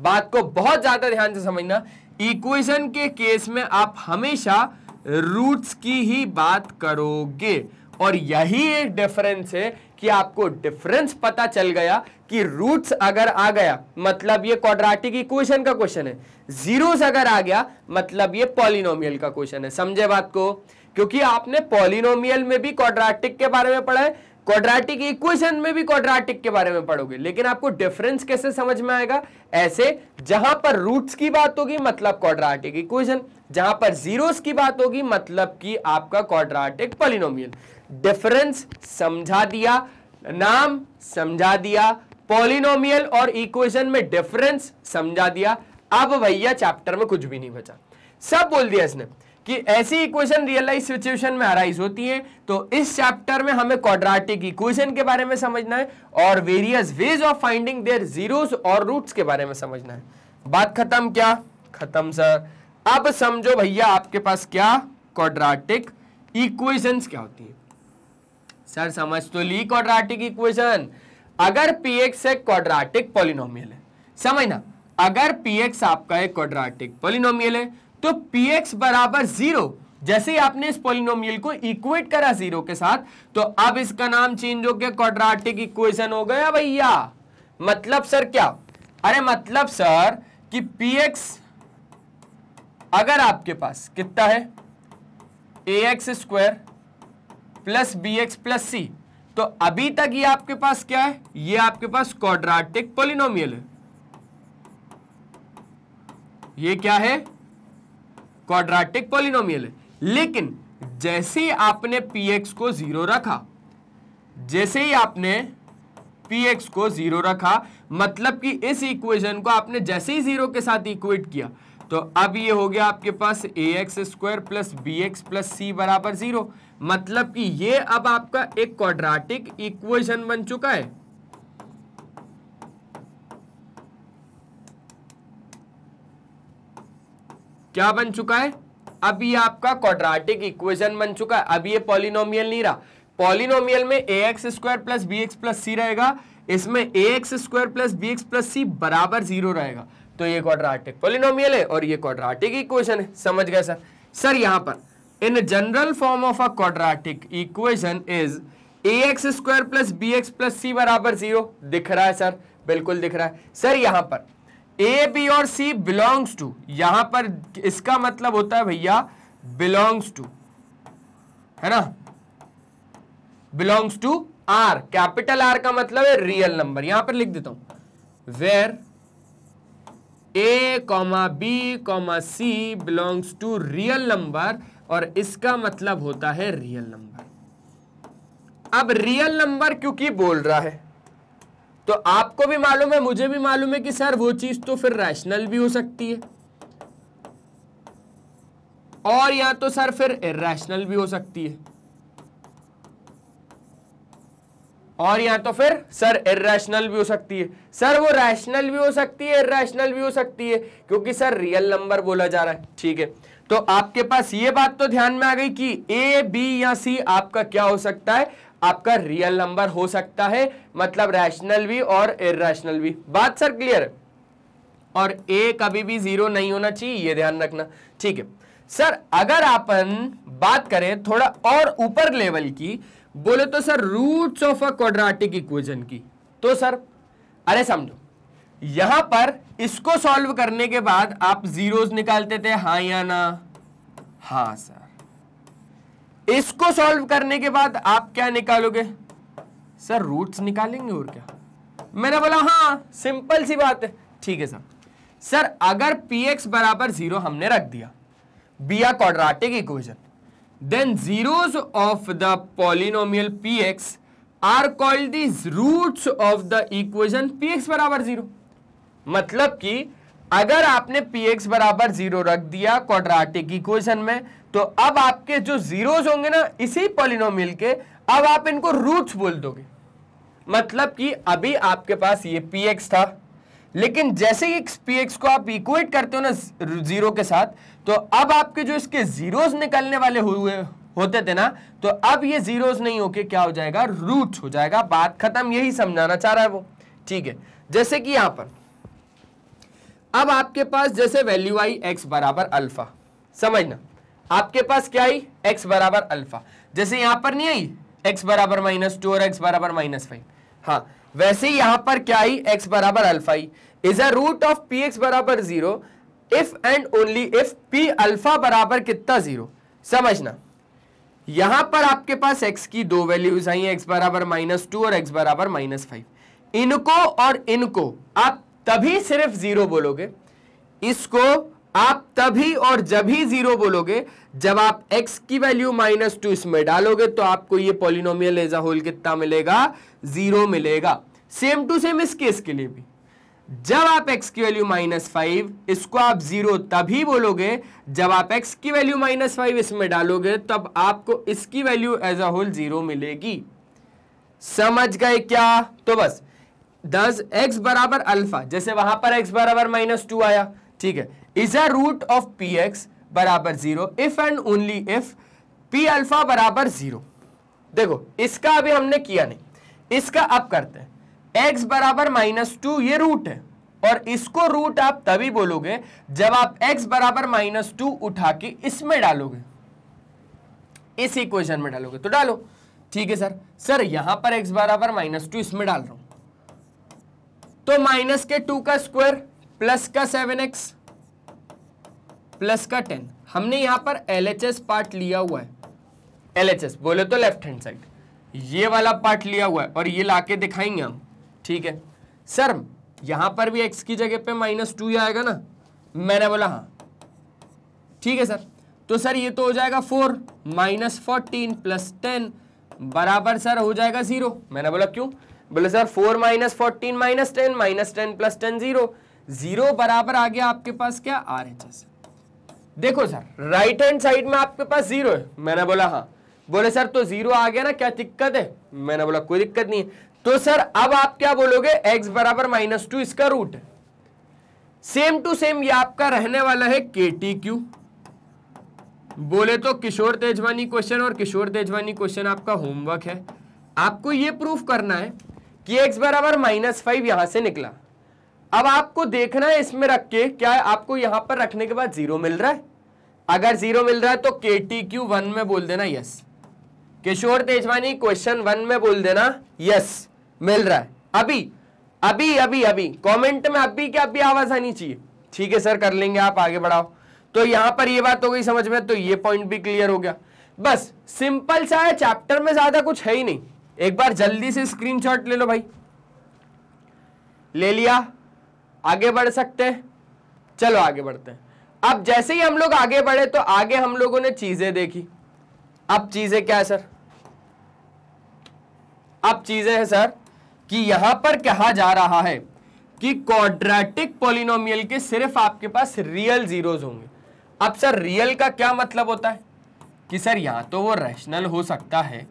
S1: बात को बहुत ज्यादा ध्यान से समझना, इक्वेशन के केस में आप हमेशा रूट्स की ही बात करोगे, और यही एक डिफरेंस है कि आपको डिफरेंस पता चल गया कि रूट्स अगर आ गया मतलब ये क्वाड्रेटिक इक्वेशन का क्वेश्चन है, जीरोस अगर आ गया मतलब ये पॉलिनोमियल का क्वेश्चन है। समझे बात को, क्योंकि आपने पॉलिनोमियल में भी क्वाड्रेटिक के बारे में पढ़ा है, क्वाड्रेटिक इक्वेशन में भी क्वाड्रेटिक के बारे में पढ़ोगे, लेकिन आपको डिफरेंस कैसे समझ में आएगा, ऐसे जहां पर रूट्स की बात होगी मतलब क्वाड्रेटिक इक्वेशन, जहां पर जीरोस की बात होगी मतलब कि आपका क्वाड्रेटिक पॉलिनोमियल। डिफरेंस समझा दिया, नाम समझा दिया, पॉलिनोमियल और इक्वेशन में डिफरेंस समझा दिया। अब भैया चैप्टर में कुछ भी नहीं बचा, सब बोल दिया इसने कि ऐसी इक्वेशन रियल लाइफ सिचुएशन में अराइज होती है। तो इस चैप्टर में हमें क्वाड्रेटिक इक्वेशन के बारे में समझना है और various ways of finding there zeros और रूट्स के बारे में समझना है। बात खत्म क्या, खत्म सर। अब समझो भैया आपके पास क्या क्वाड्रेटिक इक्वेशंस क्या होती है। सर समझ तो ली क्वाड्रेटिक इक्वेशन, अगर px एक क्वाड्रेटिक पॉलिनोमियल है, समझना, अगर px आपका एक क्वाड्रेटिक पॉलिनोमियल है तो px बराबर 0, जैसे ही आपने इस पॉलिनोमियल को इक्वेट करा 0 के साथ, तो अब इसका नाम चेंज हो गया, क्वाड्रेटिक इक्वेशन हो गया भैया। मतलब सर क्या, अरे मतलब सर कि px अगर आपके पास कितना है, ax square plus B X plus C, तो अभी तक ये आपके पास क्या है, ये आपके पास क्वाड्रेटिक पॉलिनोमियल है। ये क्या है, क्वाड्रेटिक पॉलिनोमियल है। लेकिन जैसे ही आपने px को 0 रखा, जैसे ही आपने px को 0 रखा, मतलब कि इस इक्वेशन को आपने जैसे ही 0 के साथ इक्वेट किया, तो अब ये हो गया आपके पास A X square plus B X plus C बराबर 0। मतलब कि ये अब आपका एक क्वाड्रेटिक इक्वेशन बन चुका है। क्या बन चुका है, अब ये आपका क्वाड्रेटिक इक्वेशन बन चुका है। अब ये पॉलिनोमियल नहीं रहा, पॉलिनोमियल में A X square plus B X plus C रहेगा, इसमें A X square plus B X plus C बराबर 0 रहेगा। तो ये क्वाड्रेटिक पॉलिनोमियल है और ये क्वाड्रेटिक इक्वेशन है। समझ गए सर। सर यहां पर in general form of a quadratic equation is A X square plus B X plus C बराबर 0। दिख रहा है सर, बिल्कुल दिख रहा है सर। यहां पर ए बी और सी बिलोंग्स टू, यहां पर इसका मतलब होता है भैया बिलोंग्स टू, है ना, belongs to R, capital R का मतलब है रियल नंबर, यहां पर लिख देता हूं where a, b, c belongs to real number, और इसका मतलब होता है रियल नंबर। अब रियल नंबर क्योंकि बोल रहा है, तो आपको भी मालूम है, मुझे भी मालूम है कि सर वो चीज तो फिर रैशनल भी हो सकती है, और या तो सर फिर इरैशनल भी हो सकती है, और या तो फिर सर इरैशनल भी हो सकती है। सर वो रैशनल भी हो सकती है, इरैशनल भी हो सकती है, क्योंकि सर रियल नंबर बोला जा रहा है। ठीक है, तो आपके पास ये बात तो ध्यान में आ गई कि ए, बी या सी आपका क्या हो सकता है, आपका रियल नंबर हो सकता है, मतलब रैशनल भी और इरैशनल भी। बात सर क्लियर है? और ए कभी भी 0 नहीं होना चाहिए, ये ध्यान रखना। ठीक है सर, अगर अपन बात करें थोड़ा और ऊपर लेवल की, बोले तो sir roots of a quadratic equation की, तो सर अरे समझो, यहां पर इसको सॉल्व करने के बाद आप जीरोस निकालते थे, हाँ या ना? हाँ सर। इसको सॉल्व करने के बाद आप क्या निकालोगे? सर रूट्स निकालेंगे, और क्या? मैंने बोला हाँ, सिंपल सी बात है। ठीक है सर। सर अगर px बराबर 0 हमने रख दिया, be a quadratic equation, then zeros of the polynomial px are called the roots of the equation px बराबर 0। मतलब कि अगर आपने px बराबर 0 रख दिया क्वाड्रेटिक इक्वेशन में, तो अब आपके जो जीरोस होंगे ना इसी पॉलिनोमियल के, अब आप इनको रूट्स बोल दोगे। मतलब कि अभी आपके पास ये px था, लेकिन जैसे ही px को आप इक्वेट करते हो ना 0 के साथ, तो अब आपके जो इसके जीरोस निकलने वाले होते थे ना, तो अब ये जीरोस नहीं होके क्या हो जाएगा? रूट्स हो जाएगा। बात खत्म, यही समझाना चाह रहा है वो। ठीक है, जैसे कि यहां पर अब आपके पास जैसे वैल्यू आई x बराबर अल्फा, समझना आपके पास क्या आई? x बराबर अल्फा। जैसे यहां पर नहीं आई x बराबर -2 और x बराबर -5, हाँ वैसे ही यहां पर क्या आई? x बराबर अल्फा आई is a root of px बराबर 0 if and only if p alpha बराबर कितना? 0। समझना यहां पर आपके पास x की दो वैल्यूज आई हैं, x बराबर -2 और x बराबर -5। इनको और इनको आप तभी सिर्फ 0 बोलोगे, इसको आप तभी और जब ही 0 बोलोगे जब आप x की वैल्यू -2 इसमें डालोगे, तो आपको ये पॉलिनोमियल एज अ होल कितना मिलेगा? 0 मिलेगा। सेम टू सेम इस केस के लिए भी, जब आप x की वैल्यू -5, इसको आप 0 तभी बोलोगे जब आप x की वैल्यू -5 इसमें डालोगे, तब आपको इसकी वैल्यू एज अ होल 0 मिलेगी। समझ गए क्या? तो बस दस x बराबर अल्फा, जैसे वहां पर x बराबर -2 आया, ठीक है, is a root of px बराबर 0 if and only if p alpha बराबर 0। देखो इसका अभी हमने किया नहीं, इसका अब करते हैं। x बराबर -2 ये रूट है, और इसको रूट आप तभी बोलोगे जब आप x बराबर -2 उठा के इसमें डालोगे, इस इक्वेशन में डालोगे। तो डालो, ठीक है सर। सर यहां पर x बराबर -2 इसमें डाल रहा हूं, तो माइनस के 2 का स्क्वायर प्लस का 7x प्लस का 10, हमने यहां पर LHS पार्ट लिया हुआ है। LHS बोले तो लेफ्ट हैंड साइड, ये वाला पार्ट लिया हुआ है, और ये लाके दिखाएंगे हम। ठीक है सर, यहां पर भी x की जगह पे -2 ही आएगा ना? मैंने बोला हाँ, ठीक है सर। तो सर ये तो हो जाएगा 4 -14 प्लस 10 बराबर सर हो जाएगा 0। मैंने बोला क्यों? बोले सर 4 -14 -10 प्लस 10 0 बराबर आ गया आपके पास क्या? RHS। देखो सर राइट हैंड साइड में आपके पास 0 है। मैंने बोला हाँ। बोले सर तो 0 आ गया ना, क्या दिक्कत है? मैंने बोला कोई दिक्कत नहीं है। तो सर अब आप क्या बोलोगे? x बराबर -2 इसका रूट है। सेम टू सेम ये आपका रहने वाला है KTQ। बोले तो किशोर तेजवानी क्वेश्चन, और किशोर तेजवानी क्वेश्चन आपका होमवर्क है। आपको ये प्रूफ करना है कि x बराबर -5 यहां से निकला। अब आपको देखना है इसमें रख के क्या है, आपको यहां पर रखने के बाद 0 मिल रहा है। अगर 0 मिल रहा है तो KTQ 1 में बोल देना यस। किशोर तेजवानी क्वेश्चन 1 में बोल देना यस मिल रहा है। अभी अभी अभी अभी कमेंट में अभी क्या अभी आवाज आनी चाहिए। ठीक है सर कर लेंगे, आप आगे बढ़ाओ। तो यहां पर ये बात हो गई समझ में, तो ये पॉइंट भी क्लियर हो गया। बस सिंपल सा है, चैप्टर में ज्यादा कुछ है ही नहीं। एक बार जल्दी से स्क्रीनशॉट ले लो भाई। ले लिया, आगे बढ़ सकते हैं? चलो आगे बढ़ते हैं। अब जैसे ही हम लोग आगे बढ़े तो आगे हम लोगों ने चीजें देखी। अब चीजें क्या है सर? अब चीजें हैं सर कि यहां पर कहा जा रहा है कि क्वाड्रेटिक पॉलिनोमियल के सिर्फ आपके पास रियल जीरोज होंगे। अब सर रियल का क्या मतलब होता है कि सर या तो वो रैशनल हो सकता है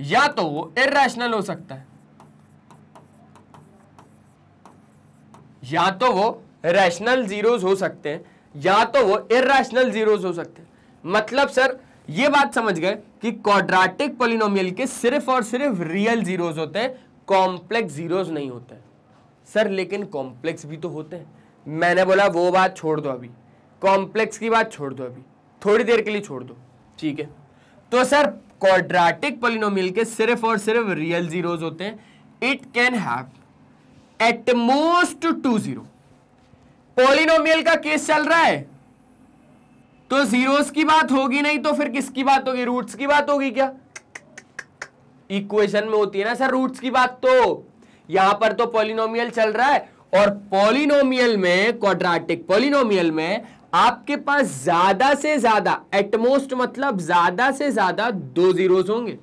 S1: या तो वो इरैशनल हो सकता है, या तो वो रैशनल जीरोज हो सकते हैं या तो वो इरैशनल जीरोज हो सकते हैं। मतलब सर ये बात समझ गए कि क्वाड्रेटिक पॉलिनोमियल के सिर्फ और सिर्फ रियल जीरोज होते हैं, कॉम्प्लेक्स जीरोज नहीं होते हैं। सर लेकिन कॉम्प्लेक्स भी तो होते हैं। मैंने बोला वो बात छोड़ दो, अभी कॉम्प्लेक्स की बात छोड़ दो, अभी थोड़ी देर के लिए छोड़ दो, ठीक है। तो सर क्वाड्रेटिक पॉलिनोमियल के सिर्फ और सिर्फ रियल जीरोज होते हैं। It can have at most 2 zero. Polynomial का केस चल रहा है तो जीरोस की बात होगी नहीं तो फिर किसकी बात होगी? रूट्स की बात होगी क्या? इक्वेशन में होती है ना सर रूट्स की बात। तो यहां पर तो पॉलिनोमियल चल रहा है और पॉलिनोमियल में, क्वाड्रेटिक पॉलिनोमियल में आपके पास ज्यादा से ज्यादा, एटमोस्ट मतलब ज्यादा से ज्यादा 2 जीरोस होंगे।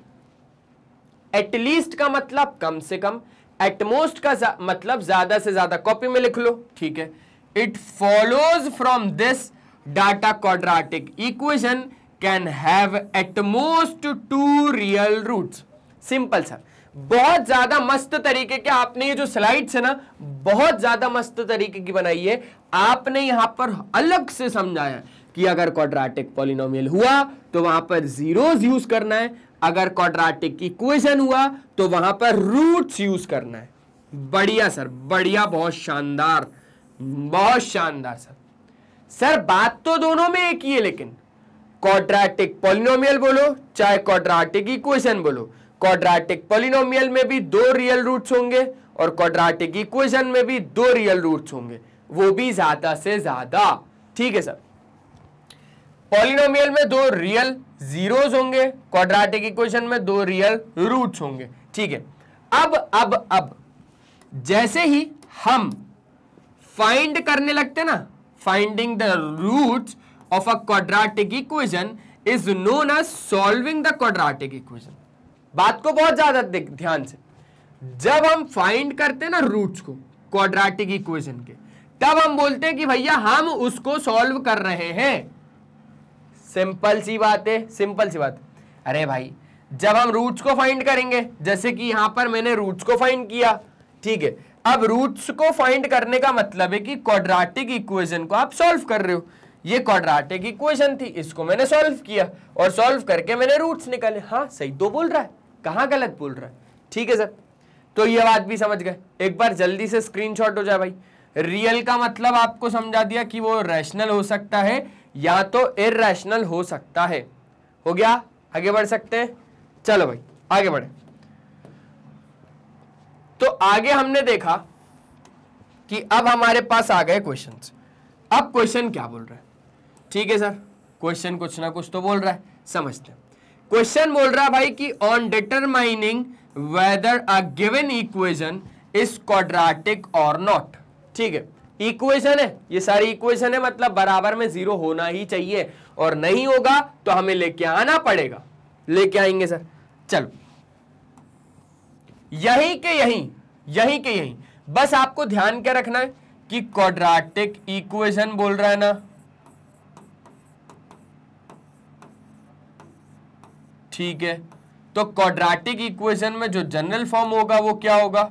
S1: एटलीस्ट का मतलब कम से कम, एटमोस्ट का मतलब ज्यादा से ज्यादा। कॉपी में लिख लो, ठीक है। It follows from this that a quadratic equation can have at most 2 real roots. Simple sir, बहुत ज्यादा मस्त तरीके के आपने ये जो स्लाइड्स है ना, बहुत ज्यादा मस्त तरीके की बनाई है। आपने यहां पर अलग से समझाया कि अगर क्वाड्रेटिक पॉलिनोमियल हुआ तो वहां पर जीरोस यूज करना है, अगर क्वाड्रेटिक इक्वेशन हुआ तो वहां पर रूट्स यूज करना है। बढ़िया सर, बढ़िया, बहुत शानदार, बहुत शानदार सर। सर बात तो दोनों में एक ही है, लेकिन क्वाड्रेटिक पॉलिनोमियल बोलो चाहे क्वाड्रेटिक इक्वेशन बोलो, क्वाड्रेटिक पॉलिनोमियल में भी 2 रियल रूट्स होंगे और क्वाड्रेटिक इक्वेशन में भी 2 रियल रूट्स होंगे, वो भी ज्यादा से ज्यादा, ठीक है सर। पॉलिनोमियल में 2 रियल जीरोस होंगे, क्वाड्रेटिक इक्वेशन में 2 रियल रूट्स होंगे, ठीक है। अब जैसे ही हम फाइंड करने लगते ना, finding the roots of a quadratic equation is known as solving the quadratic equation. बात को बहुत ज्यादा ध्यान से, जब हम फाइंड करते हैं ना रूट्स को क्वाड्रेटिक इक्वेशन के, तब हम बोलते हैं कि भैया हम उसको सॉल्व कर रहे हैं। सिंपल सी बात है, सिंपल सी बात। अरे भाई जब हम रूट्स को फाइंड करेंगे, जैसे कि यहां पर मैंने रूट्स को फाइंड किया, ठीक है। अब रूट्स को फाइंड करने का मतलब है कि क्वाड्रेटिक इक्वेशन को आप सॉल्व कर रहे हो। ये क्वाड्रेटिक इक्वेशन थी, इसको मैंने सॉल्व किया और सॉल्व करके मैंने रूट्स निकाले। हाँ सही तो बोल रहा है, कहां गलत बोल रहा है, ठीक है सर। तो ये बात भी समझ गए। एक बार जल्दी से स्क्रीनशॉट हो जाए भाई। रियल का मतलब आपको समझा दिया कि वो रैशनल हो सकता है या तो इरैशनल हो सकता है। हो गया, आगे बढ़ सकते हैं? चलो भाई आगे बढ़े। तो आगे हमने देखा कि अब हमारे पास आ गए क्वेश्चंस। अब क्वेश्चन क्या बोल रहा है, ठीक है सर। क्वेश्चन कुछ ना कुछ तो बोल रहा है, समझते हैं। क्वेश्चन बोल रहा है भाई कि on determining weather a given equation is quadratic और नॉट, ठीक है। इक्वेशन है, ये सारी इक्वेशन है, मतलब बराबर में 0 होना ही चाहिए, और नहीं होगा तो हमें लेके आना पड़ेगा। लेके आएंगे सर। चलो यही के यही बस आपको ध्यान क्या रखना है कि क्वाड्रेटिक इक्वेशन बोल रहा है ना, ठीक है। तो क्वाड्रेटिक इक्वेशन में जो जनरल फॉर्म होगा वो क्या होगा?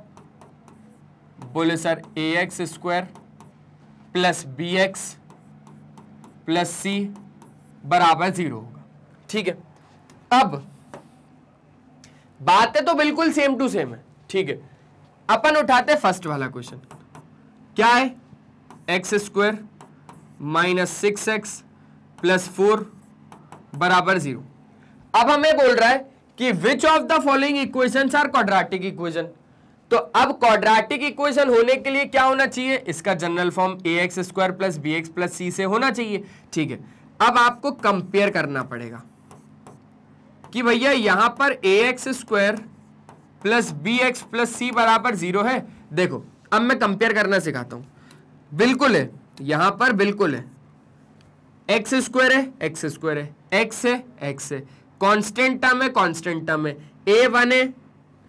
S1: बोले sir ax² plus bx plus c बराबर 0 होगा, ठीक है। अब बातें तो बिल्कुल सेम टू सेम है, ठीक है। अपन उठाते फर्स्ट वाला क्वेश्चन, क्या है? x² माइनस 6x प्लस 4 बराबर 0। अब हमें बोल रहा है कि which of the following equations are quadratic equation. तो अब क्वाड्रेटिक इक्वेशन होने के लिए क्या होना चाहिए? इसका general form ax² plus bx plus c से होना चाहिए, ठीक है। अब आपको कंपेयर करना पड़ेगा, कि भैया यहां पर ax square plus bx plus c बराबर 0 है। देखो अब मैं कंपेयर करना सिखाता हूं, बिल्कुल है, यहां पर बिल्कुल है, एक्स स्क्वायर है, एक्स स्क्वायर है, एक्स है, एक्स है, कांस्टेंट टर्म है, कांस्टेंट टर्म है, ए 1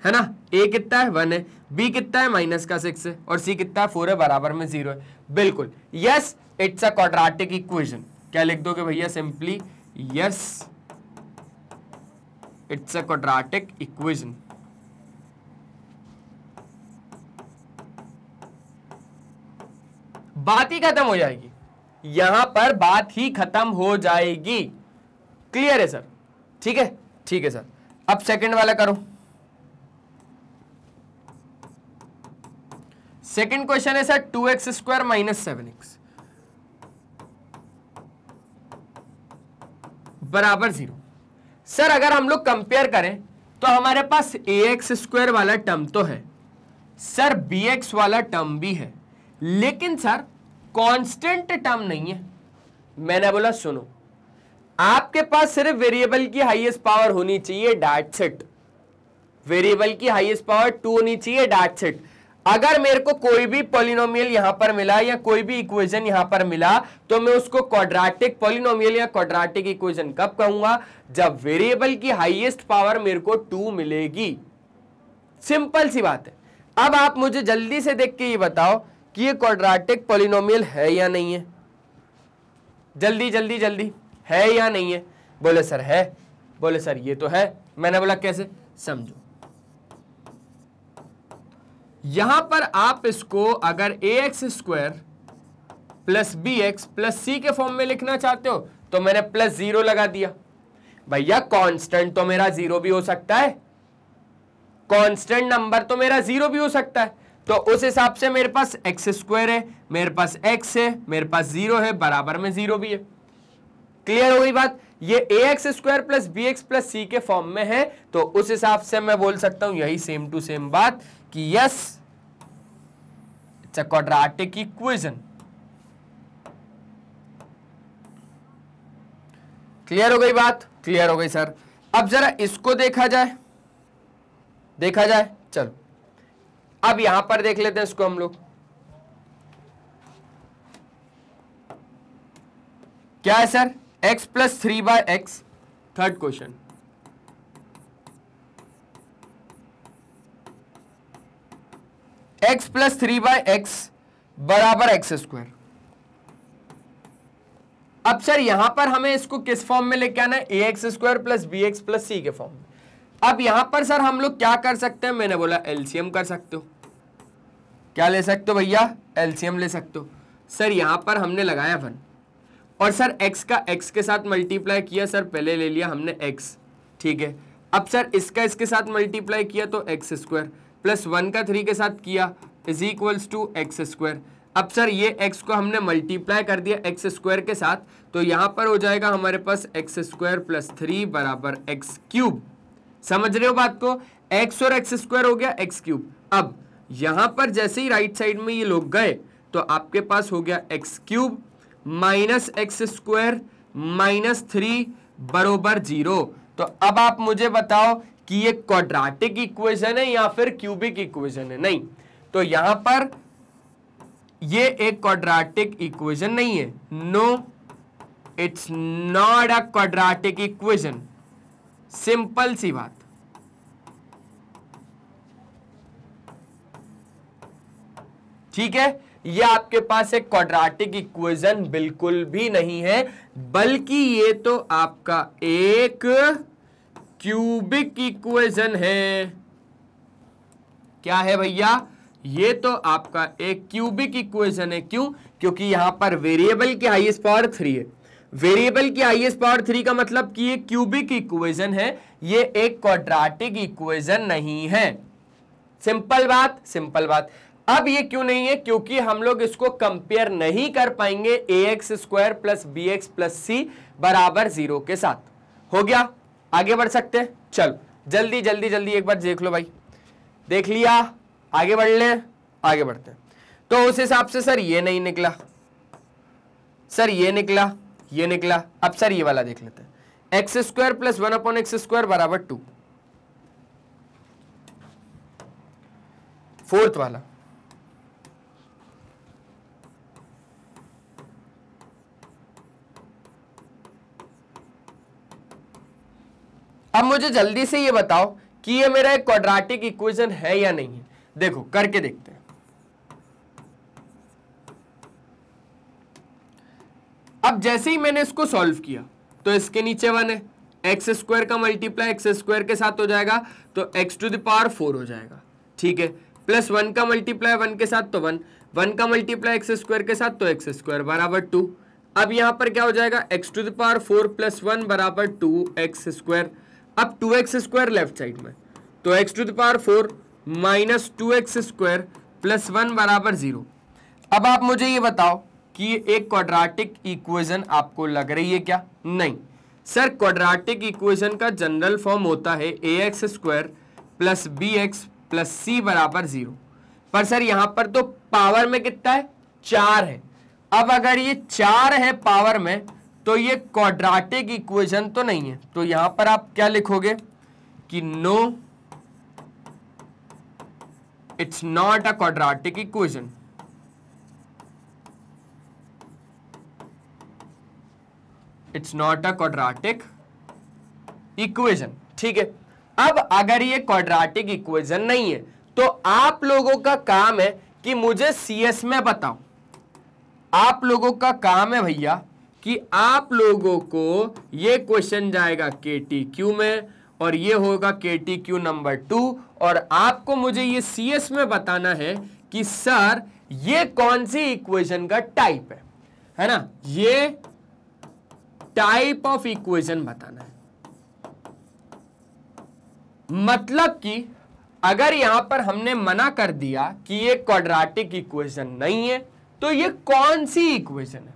S1: है ना, ए कितना है 1 है, बी कितना है माइनस का 6 है, और सी कितना है 4 है, बराबर में 0 है। बिल्कुल yes, it's a quadratic equation. क्या लिख दोगे भैया simply, yes it's a quadratic equation. बात ही खत्म हो जाएगी, यहां पर बात ही खत्म हो जाएगी। क्लियर है सर? ठीक है, ठीक है सर। अब सेकंड वाला करो। सेकंड क्वेश्चन है sir 2x square minus 7x बराबर 0। सर अगर हम लोग कंपेयर करें तो हमारे पास ax स्क्वायर वाला टर्म तो है सर, bx वाला टर्म भी है, लेकिन सर कांस्टेंट टर्म नहीं है। मैंने बोला सुनो, आपके पास सिर्फ वेरिएबल की हाईएस्ट पावर होनी चाहिए, दैट्स इट। वेरिएबल की हाईएस्ट पावर 2 होनी चाहिए, दैट्स इट। अगर मेरे को कोई भी पॉलिनोमियल यहां पर मिला या कोई भी इक्वेशन यहां पर मिला तो मैं उसको क्वाड्रेटिक पॉलिनोमियल या क्वाड्रेटिक इक्वेशन कब कहूंगा, जब वेरिएबल की हाईएस्ट पावर मेरे को 2 मिलेगी। सिंपल सी बात है। अब आप मुझे जल्दी से देख के ये बताओ कि ये क्वाड्रेटिक पॉलिनोमियल है या नहीं है, जल्दी जल्दी जल्दी, है या नहीं है? बोले सर है, बोले सर ये तो है। मैंने बोला कैसे, समझो। यहां पर आप इसको अगर ax square plus bx plus c के फॉर्म में लिखना चाहते हो तो मैंने प्लस 0 लगा दिया। भैया कांस्टेंट तो मेरा 0 भी हो सकता है, कांस्टेंट नंबर तो मेरा 0 भी हो सकता है, तो उस हिसाब से मेरे पास एक्स स्क्वायर है, मेरे पास x है, मेरे पास 0 है, बराबर में 0 भी है। क्लियर हो गई बात? ये ax square plus bx plus c के फॉर्म में है, तो उस हिसाब से मैं बोल सकता हूं यही सेम टू सेम बात कि yes it's a quadratic equation. Clear हो गई बात? क्लियर हो गई सर। अब जरा इसको देखा जाए, देखा जाए, चलो अब यहां पर देख लेते हैं इसको हम लोग। क्या है sir, x plus 3/x, third question. x plus 3/x बराबर एक्स स्क्वायर। अब सर यहां पर हमें इसको किस फॉर्म में लेके आना है, ax square plus bx plus c के फॉर्म में। अब यहां पर सर हम लोग क्या कर सकते हैं, मैंने बोला एलसीएम कर सकते हो। क्या ले सकते हो भैया, एलसीएम ले सकते हो। सर यहां पर हमने लगाया 1 और सर x का x के साथ मल्टीप्लाई किया, सर पहले ले लिया हमने x, ठीक है। अब सर इसका इसके साथ मल्टीप्लाई किया तो एक्स स्क्वायर प्लस 1 का 3 के साथ किया is equals to x square. अब सर ये x को हमने मल्टीप्लाई कर दिया एक्स स्क्वायर के साथ, तो यहां पर हो जाएगा हमारे पास एक्स स्क्वायर प्लस 3 बराबर एक्स क्यूब। समझ रहे हो बात को, x और एक्स स्क्वायर हो गया एक्स क्यूब। अब यहां पर जैसे ही राइट साइड में ये लोग गए तो आपके पास हो गया x cube minus x square minus 3 बरोबर 0। तो अब आप मुझे बताओ कि ये क्वाड्रेटिक इक्वेशन है या फिर क्यूबिक इक्वेशन है? नहीं, तो यहां पर ये एक क्वाड्रेटिक इक्वेशन नहीं है। No, it's not a quadratic equation. Simple सी बात। ठीक है, ये आपके पास एक क्वाड्रेटिक इक्वेशन बिल्कुल भी नहीं है, बल्कि ये तो आपका एक क्यूबिक इक्वेशन है। क्या है भैया, ये तो आपका एक क्यूबिक इक्वेशन है। क्यों? क्योंकि यहां पर वेरिएबल की हाईएस्ट पावर 3 है। वेरिएबल की हाईएस्ट पावर 3 का मतलब कि ये क्यूबिक इक्वेशन है, ये एक क्वाड्रेटिक इक्वेशन नहीं है। सिंपल बात, सिंपल बात। अब ये क्यों नहीं है? क्योंकि हम लोग इसको कंपेयर नहीं कर पाएंगे ax square plus bx plus c बराबर 0 के साथ। हो गया, आगे बढ़ सकते हैं। चलो जल्दी जल्दी जल्दी एक बार देख लो भाई, देख लिया, आगे बढ़ ले, आगे बढ़ते हैं। तो उस हिसाब से सर ये नहीं निकला, सर ये निकला, ये निकला। अब सर ये वाला देख लेते हैं, x square plus 1 upon x square बराबर 2। फोर्थ वाला, अब मुझे जल्दी से ये बताओ कि ये मेरा एक क्वाड्रेटिक इक्वेशन है या नहीं है। देखो करके देखते हैं। अब जैसे ही मैंने इसको सॉल्व किया तो इसके नीचे 1 है, एक्स स्क्वायर का मल्टीप्लाई एक्स स्क्वायर के साथ हो जाएगा तो एक्स टू द पावर 4 हो जाएगा, ठीक है। प्लस 1 का मल्टीप्लाई 1 के साथ तो 1, 1 का मल्टीप्लाई एक्स स्क्वायर के साथ तो एक्स स्क्वायर बराबर 2। अब यहां पर क्या हो जाएगा, x to the power 4 plus 1 बराबर 2 एक्स स्क्वायर। अब 2x स्क्वायर लेफ्ट साइड में, तो x to the power 4 minus 2x square plus 1 बराबर 0। अब आप मुझे ये बताओ कि एक क्वाड्रेटिक इक्वेशन आपको लग रही है क्या? नहीं सर, क्वाड्रेटिक इक्वेशन का जनरल फॉर्म होता है ax square plus bx plus c बराबर 0। पर सर यहां पर तो पावर में कितना है, 4 है। अब अगर ये 4 है पावर में तो ये क्वाड्रेटिक इक्वेशन तो नहीं है, तो यहां पर आप क्या लिखोगे कि no it's not a quadratic equation. It's not a quadratic equation, ठीक है। अब अगर ये क्वाड्रेटिक इक्वेशन नहीं है तो आप लोगों का काम है कि मुझे सीएस में बताओ। आप लोगों का काम है भैया कि आप लोगों को ये क्वेश्चन जाएगा KTQ में और ये होगा KTQ नंबर 2 और आपको मुझे ये CS में बताना है कि सर ये कौन सी इक्वेशन का टाइप है ना, ये टाइप ऑफ इक्वेशन बताना है। मतलब कि अगर यहां पर हमने मना कर दिया कि ये क्वाड्रेटिक इक्वेशन नहीं है तो ये कौन सी इक्वेशन है,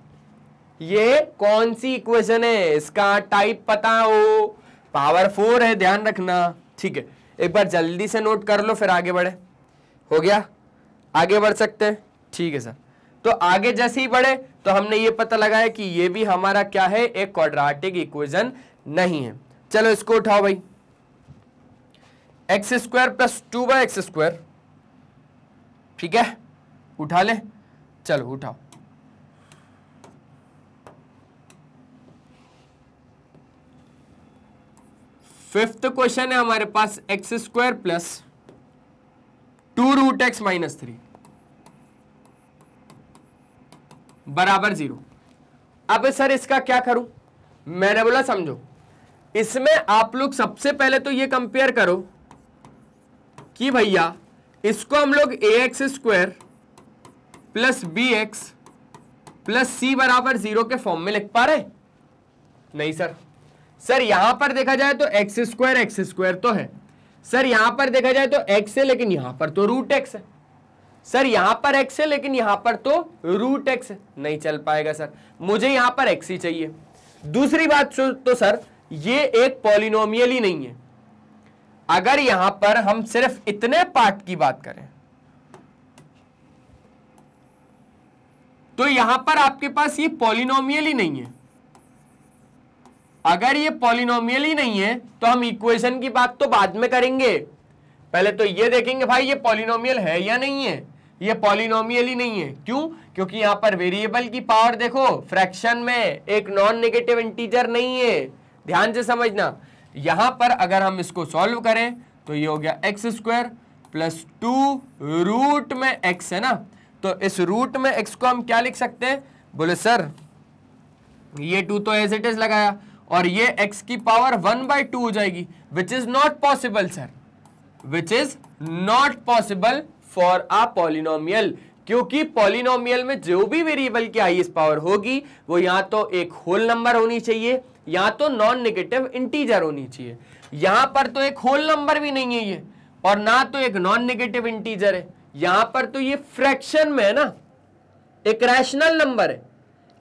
S1: ये कौन सी इक्वेशन है, इसका टाइप पता हो, पावर 4 है, ध्यान रखना, ठीक है। एक बार जल्दी से नोट कर लो फिर आगे बढ़े। हो गया, आगे बढ़ सकते हैं, ठीक है सर। तो आगे जैसे ही बढ़े तो हमने ये पता लगाया कि ये भी हमारा क्या है, एक क्वाड्रेटिक इक्वेशन नहीं है। चलो इसको उठाओ भाई, x square plus 2x square, ठीक है, उठा ले, चलो उठाओ। फिफ्थ क्वेश्चन है हमारे पास X square plus 2√x minus 3 बराबर 0। अब सर इसका क्या करूं, मैंने बोला समझो, इसमें आप लोग सबसे पहले तो ये कंपेयर करो कि भैया इसको हम लोग ax square plus bx plus c बराबर 0 के फॉर्म में लिख पा रहे? नहीं सर यहां पर देखा जाए तो एक्स स्क्वायर तो है सर, यहां पर देखा जाए तो x है लेकिन यहां पर तो √x है सर, यहां पर x है लेकिन यहां पर तो √x है, नहीं चल पाएगा सर, मुझे यहां पर x ही चाहिए। दूसरी बात तो सर ये एक पॉलिनोमियल ही नहीं है। अगर यहां पर हम सिर्फ इतने पार्ट की बात करें तो यहां पर आपके पास ये पॉलिनोमियल ही नहीं है। अगर ये पॉलिनोमियल ही नहीं है तो हम इक्वेशन की बात तो बाद में करेंगे, पहले तो ये देखेंगे भाई ये पॉलिनोमियल है या नहीं है। ये पॉलिनोमियल ही नहीं है, क्यों? क्योंकि यहां पर वेरिएबल की पावर देखो फ्रैक्शन में एक नॉन नेगेटिव इंटीजर नहीं है, ध्यान से समझना। यहां पर अगर हम इसको सॉल्व करें तो ये हो गया एक्स स्क्वायर प्लस 2 रूट में x है ना, तो इस रूट में x को हम क्या लिख सकते हैं? बोले सर ये 2 तो एज इट इज लगाया और ये x की पावर 1/2 हो जाएगी, विच is not possible sir, which is not possible for a polynomial. क्योंकि पॉलिनोमियल में जो भी वेरिएबल की हाईएस्ट पावर होगी वो या तो एक होल नंबर होनी चाहिए या तो नॉन नेगेटिव इंटीजर होनी चाहिए। यहां पर तो एक होल नंबर भी नहीं है ये, और ना तो एक नॉन नेगेटिव इंटीजर है, यहां पर तो ये फ्रैक्शन में है ना, एक रैशनल नंबर है,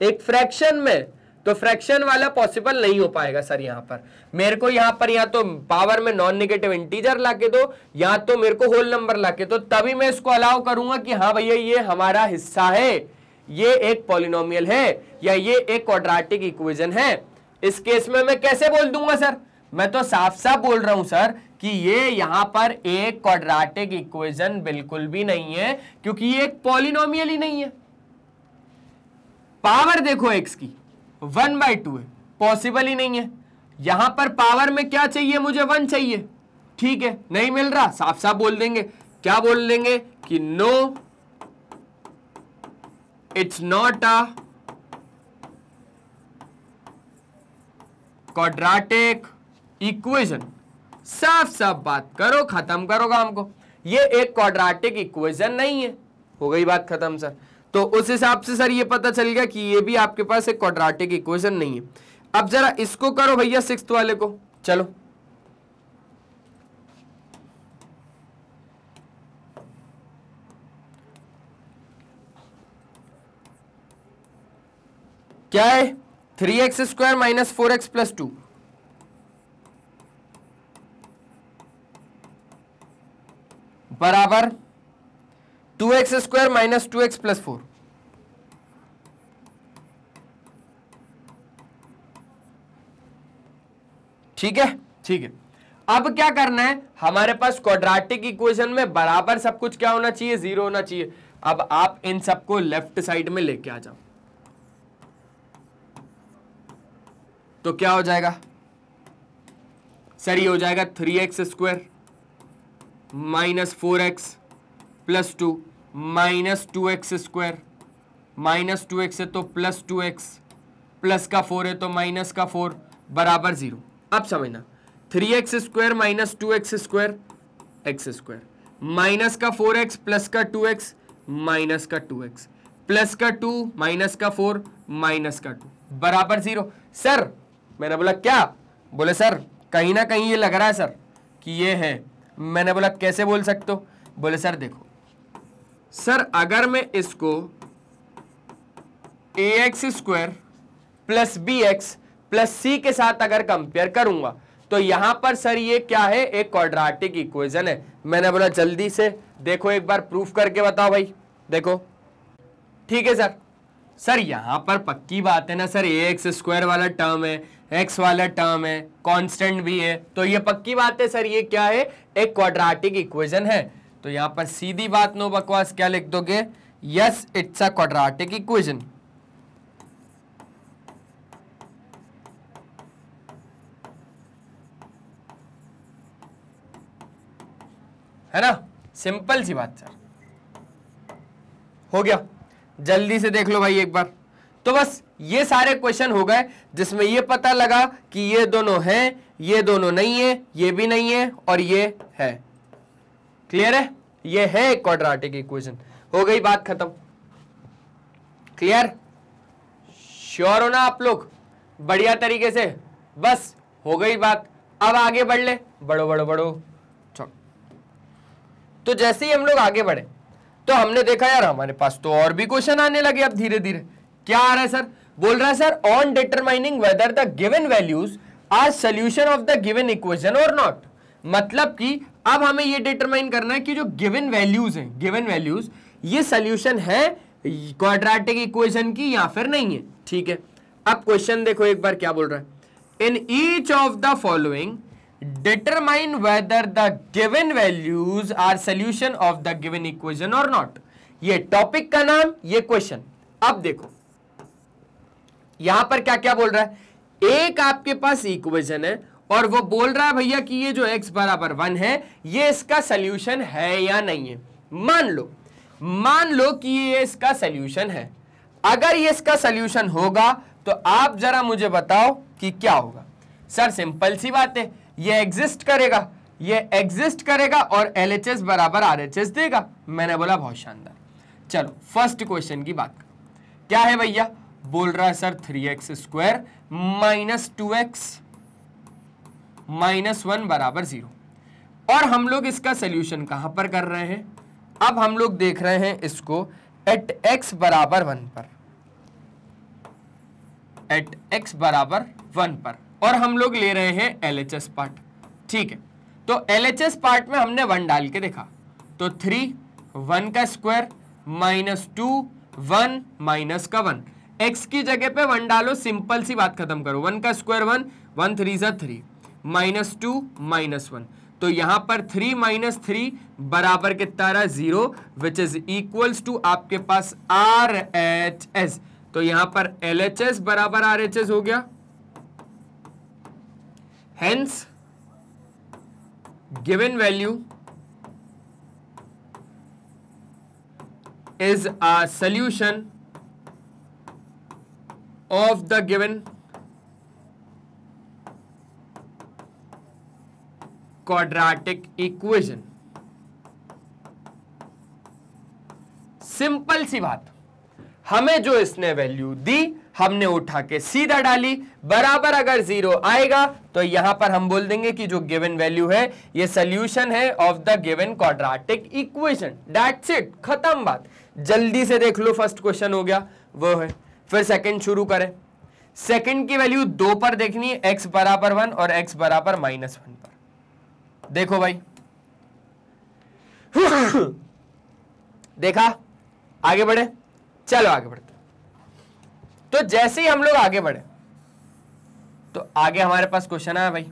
S1: एक फ्रैक्शन में, तो फ्रैक्शन वाला पॉसिबल नहीं हो पाएगा सर। यहां पर मेरे को यहां पर या तो पावर में नॉन नेगेटिव इंटीजर लाके दो या तो मेरे को होल नंबर लाके दो, तभी मैं इसको अलाउ करूंगा कि हाँ भैया ये हमारा हिस्सा है, ये एक पॉलिनोमियल है या ये एक क्वाड्रेटिक इक्वेशन है। इस केस में मैं कैसे बोल दूंगा सर, मैं तो साफ साफ बोल रहा हूं सर कि ये यहां पर एक क्वाड्रेटिक इक्वेशन बिल्कुल भी नहीं है, क्योंकि ये एक पॉलिनोमियल ही नहीं है। पावर देखो x की 1/2 है, पॉसिबल ही नहीं है। यहां पर पावर में क्या चाहिए, मुझे 1 चाहिए, ठीक है, नहीं मिल रहा, साफ साफ बोल देंगे, क्या बोल देंगे कि no it's not a quadratic equation. साफ साफ बात करो, खत्म करो काम को, ये एक क्वाड्रेटिक इक्वेशन नहीं है, हो गई बात खत्म सर। तो उस हिसाब से सर ये पता चल गया कि ये भी आपके पास एक क्वाड्रेटिक इक्वेशन नहीं है। अब जरा इसको करो भैया 6th वाले को, चलो क्या है, 3x² - 4x + 2 बराबर 2x² - 2x + 4। ठीक है, ठीक है। अब क्या करना है, हमारे पास क्वाड्रेटिक इक्वेशन में बराबर सब कुछ क्या होना चाहिए, 0 होना चाहिए। अब आप इन सबको लेफ्ट साइड में लेके आ जाओ, तो क्या हो जाएगा सर, ये हो जाएगा 3x² - 4x + 2 -2x² -2x है तो +2x प्लस का 4 है तो -4 बराबर 0। अब समझना, 3x² - 2x² x² माइनस का 4x प्लस का 2x माइनस का 2x प्लस का 2 माइनस का 4 माइनस का 2 बराबर 0। सर मैंने बोला क्या, बोले सर कहीं ना कहीं ये लग रहा है सर कि ये है। मैंने बोला कैसे बोल सकते हो, बोले सर देखो सर अगर मैं इसको ax² + bx + c के साथ अगर कंपेयर करूंगा तो यहां पर सर ये क्या है, एक क्वाड्रेटिक इक्वेशन है। मैंने बोला जल्दी से देखो एक बार प्रूफ करके बताओ भाई, देखो ठीक है सर। सर यहां पर पक्की बात है ना सर, ax² वाला टर्म है, x वाला टर्म है, कांस्टेंट भी है, तो ये पक्की बात है सर ये क्या है, एक क्वाड्रेटिक इक्वेशन है। तो यहां पर सीधी बात, नो बकवास, क्या लिख दोगे, yes it's a quadratic equation. है ना, सिंपल सी बात सर, हो गया। जल्दी से देख लो भाई एक बार। तो बस ये सारे क्वेश्चन हो गए जिसमें ये पता लगा कि ये दोनों हैं, ये दोनों नहीं है, ये भी नहीं है और ये है। क्लियर है, ये है क्वाड्रेटिक इक्वेशन। हो गई बात खत्म। क्लियर, श्योर हो ना आप लोग, बढ़िया तरीके से, बस हो गई बात। अब आगे बढ़ ले, बढ़ो बढ़ो बढ़ो। चलो, तो जैसे ही हम लोग आगे बढ़े तो हमने देखा यार हमारे पास तो और भी क्वेश्चन आने लगे। अब धीरे धीरे क्या आ रहा है सर, बोल रहा है sir on determining whether the given values are solution of the given equation और नॉट। मतलब कि अब हमें ये डिटरमाइन करना है कि जो गिवन वैल्यूज हैं, गिवन वैल्यूज ये सोल्यूशन है क्वाड्रेटिक इक्वेशन की या फिर नहीं है। ठीक है, अब क्वेश्चन देखो एक बार क्या बोल रहा है, in each of the following determine whether the given values are solution of the given equation or not। ये टॉपिक का नाम, ये क्वेश्चन। अब देखो यहां पर क्या क्या बोल रहा है, एक आपके पास इक्वेशन है और वो बोल रहा है भैया कि ये जो x = 1 है ये इसका सॉल्यूशन है या नहीं है। मान लो कि ये इसका सॉल्यूशन है। अगर ये इसका सॉल्यूशन होगा तो आप जरा मुझे बताओ कि क्या होगा। सर सिंपल सी बात है, ये एग्जिस्ट करेगा और LHS बराबर RHS देगा। मैंने बोला बहुत शानदार। चलो फर्स्ट क्वेश्चन की बात, क्या है भैया, बोल रहा है सर 3x² - 2x - 1 बराबर 0। और हम लोग इसका सोल्यूशन कहां पर कर रहे हैं, अब हम लोग देख रहे हैं इसको एट x = 1 पर, एट x = 1 पर, और हम लोग ले रहे हैं LHS पार्ट। ठीक है, तो LHS पार्ट में हमने 1 डाल के देखा तो 3 1 का स्क्वायर -2 1 माइनस का 1, x की जगह पे 1 डालो, सिंपल सी बात खत्म करो। 1 का स्क्वायर 1, 1 3 ज़ा 3, -2 -1, तो यहां पर 3 - 3 बराबर कितना आ रहा है 0, विच इज इक्वल्स टू आपके पास RHS। तो यहां पर LHS बराबर RHS हो गया। Hence given value is a solution of the given quadratic equation। Simple सी बात, हमें जो इसने वैल्यू दी हमने उठा के सीधा डाली, बराबर अगर 0 आएगा तो यहां पर हम बोल देंगे कि जो गिवन वैल्यू है ये सोल्यूशन है of the given quadratic equation. That's it, खत्म बात। जल्दी से देख लो, फर्स्ट क्वेश्चन हो गया वो है। फिर सेकंड शुरू करें। सेकंड की वैल्यू 2 पर देखनी है, x बराबर 1 और x बराबर -1 पर। देखो भाई देखा, आगे बढ़े, चलो आगे बढ़ते। तो जैसे ही हम लोग आगे बढ़े तो आगे हमारे पास क्वेश्चन आया भाई,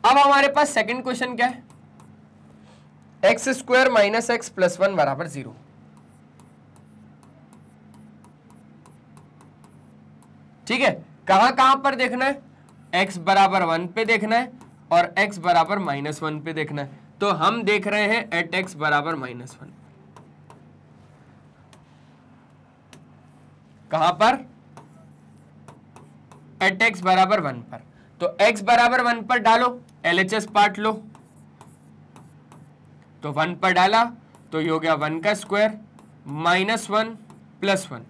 S1: अब हमारे पास सेकंड क्वेश्चन क्या है, x² - x + 1 बराबर 0। ठीक है, कहां कहां पर देखना है, x बराबर 1 पे देखना है और x बराबर -1 पे देखना है। तो हम देख रहे हैं एट x बराबर -1। कहां पर, एट x बराबर 1 पर। तो x बराबर 1 पर डालो, LHS पार्ट लो, तो 1 पर डाला तो ये हो गया 1 का स्क्वायर -1 + 1।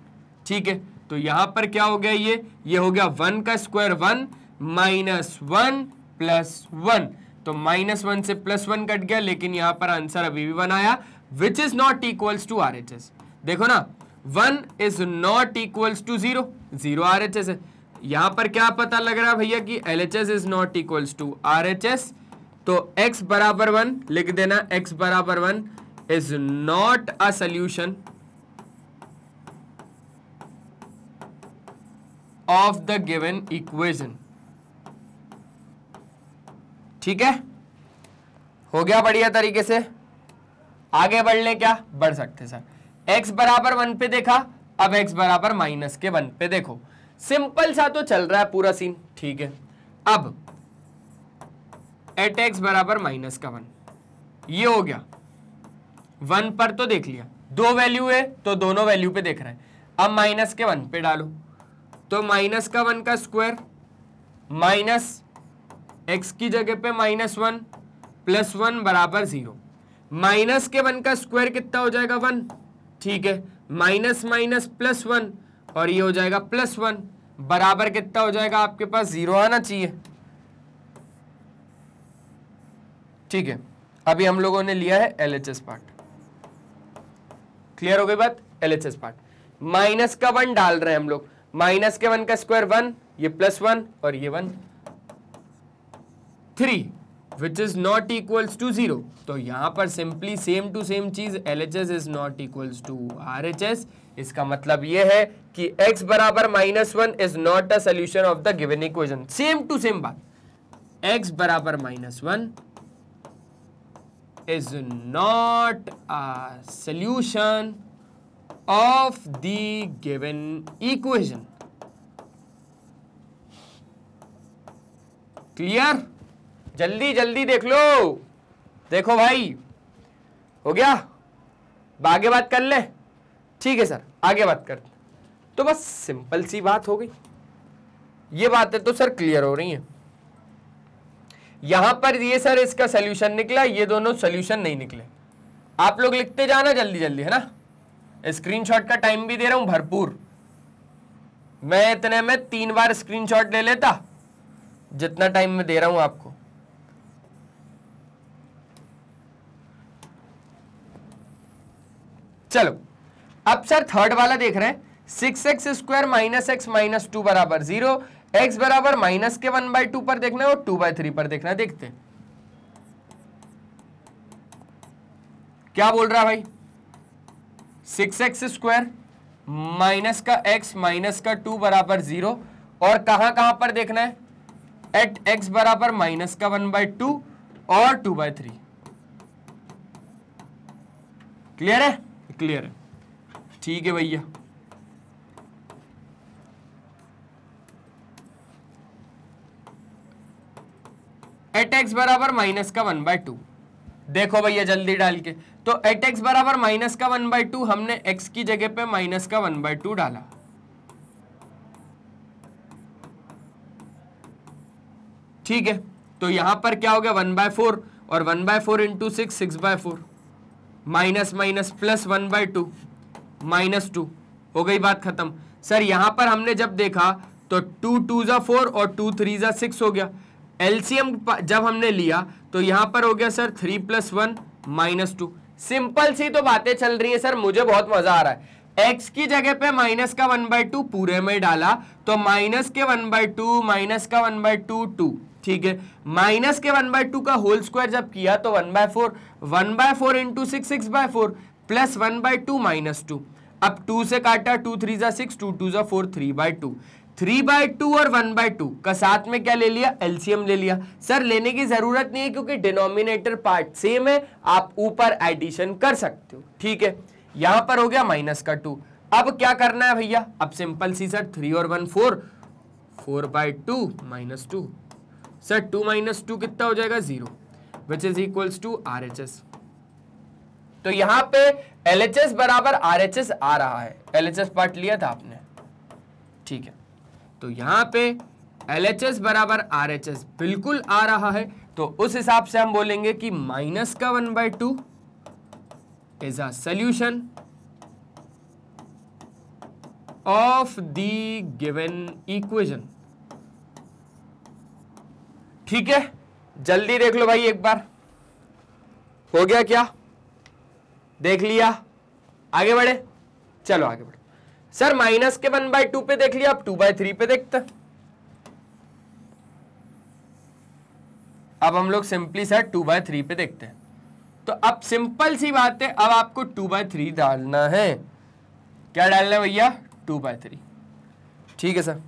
S1: ठीक है, तो यहां पर क्या हो गया, ये हो गया 1 का स्क्वायर 1 -1 + 1। तो -1 से +1 कट गया, लेकिन यहां पर आंसर अभी भी बनाया, which is not equals to RHS। देखो ना, 1 is not equals to 0, 0 RHS है। यहां पर क्या पता लग रहा है भैया कि LHS is not equals to RHS। तो x बराबर 1 लिख देना, x बराबर 1 is not a solution of the given equation. ठीक है, हो गया बढ़िया तरीके से। आगे बढ़ ले, क्या बढ़ सकते सर, x बराबर 1 पे देखा, अब x बराबर -1 पे देखो। सिंपल सा तो चल रहा है पूरा सीन। ठीक है, अब एट x बराबर -1 ये हो गया 1 पर, तो देख लिया, 2 वैल्यू है तो दोनों वैल्यू पे देख रहे हैं। अब -1 पे डालो, तो -1 का स्क्वायर माइनस x की जगह पे -1 + 1 बराबर 0। -1 का स्क्वायर कितना हो जाएगा 1। ठीक है, माइनस +1 और ये हो जाएगा +1 बराबर कितना हो जाएगा, आपके पास 0 आना चाहिए। ठीक है, अभी हम लोगों ने लिया है LHS पार्ट। क्लियर हो गई बात, LHS पार्ट। -1 डाल रहे हैं हम लोग, -1 का स्क्वायर 1, ये +1 और ये 1, 3 which is not equals to 0। तो यहां पर सिंपली सेम टू सेम चीज, LHS is not equals to RHS। इसका मतलब यह है कि x बराबर -1 is not a solution of the given equation. Same to same बात, x बराबर -1 is not a solution of the given equation। Clear, जल्दी जल्दी देख लो। देखो भाई, हो गया, आगे बात कर ले। ठीक है सर, आगे बात करते। तो बस सिंपल सी बात हो गई, ये बातें तो सर क्लियर हो रही हैं। यहां पर ये सर इसका सॉल्यूशन निकला, ये दोनों सॉल्यूशन नहीं निकले। आप लोग लिखते जाना जल्दी जल्दी, है ना। स्क्रीनशॉट का टाइम भी दे रहा हूं भरपूर। मैं इतने में 3 बार स्क्रीनशॉट ले लेता जितना टाइम मैं दे रहा हूं आपको। चलो, अब सर थर्ड वाला देख रहे हैं, 6x² - x - 2 बराबर 0। x बराबर -1/2 पर देखना है और 2/3 पर देखना है। देखते हैं क्या बोल रहा है भाई, 6x² माइनस का x माइनस का 2 बराबर 0, और कहां पर देखना है, एट x बराबर माइनस का 1/2 और 2/3। क्लियर है? क्लियर है, ठीक है भैया। एट x बराबर माइनस का 1/2, देखो भैया जल्दी डाल के, तो एट x बराबर माइनस का 1/2 हमने x की जगह पे माइनस का 1/2 डाला, ठीक है। तो यहां पर क्या हो गया, 1/4, और 1/4 इंटू 6/4, माइनस माइनस प्लस 1/2 -2, हो गई बात खत्म। सर यहां पर हमने जब देखा तो 2 2 जा 4 और 2 3 जा 6 हो गया। एलसीएम जब हमने लिया तो यहां पर हो गया सर 3 + 1 -2। सिंपल सी तो बातें चल रही है सर, मुझे बहुत मजा आ रहा है। x की जगह पे माइनस का 1/2 पूरे में डाला तो माइनस के 1/2 माइनस का 1/2 2, ठीक है। माइनस के 1/2 का होल स्क्वायर जब किया तो 1/4, 1/4 इंटू 6/4 प्लस 1/2 -2। अब 2 से काटा, 2 3 जा 6, 2 2 जा 4, 3/2। 3/2 और 1/2 का साथ में क्या ले लिया, एलसीएम ले लिया। सर लेने की जरूरत नहीं है क्योंकि डिनोमिनेटर पार्ट सेम है, आप ऊपर एडिशन कर सकते हो, ठीक है। यहां पर हो गया माइनस का 2। अब क्या करना है भैया, अब सिंपल सी सर 3 और 1 4, 4/2 -2। सर 2 - 2 कितना हो जाएगा, 0, which is equals to RHS। तो यहां पे LHS बराबर RHS आ रहा है, LHS पार्ट लिया था आपने, ठीक है। तो यहां पे LHS बराबर RHS बिल्कुल आ रहा है, तो उस हिसाब से हम बोलेंगे कि माइनस का 1/2 is a solution of the given equation, ठीक है। जल्दी देख लो भाई एक बार, हो गया क्या, देख लिया, आगे बढ़े, चलो आगे बढ़े। सर माइनस के 1/2 पे देख लिया, अब 2/3 पे देखते हैं। अब हम लोग सिंपली सर 2/3 पे देखते हैं। तो अब सिंपल सी बात है, अब आपको 2/3 डालना है। क्या डालना है भैया, 2/3, ठीक है सर।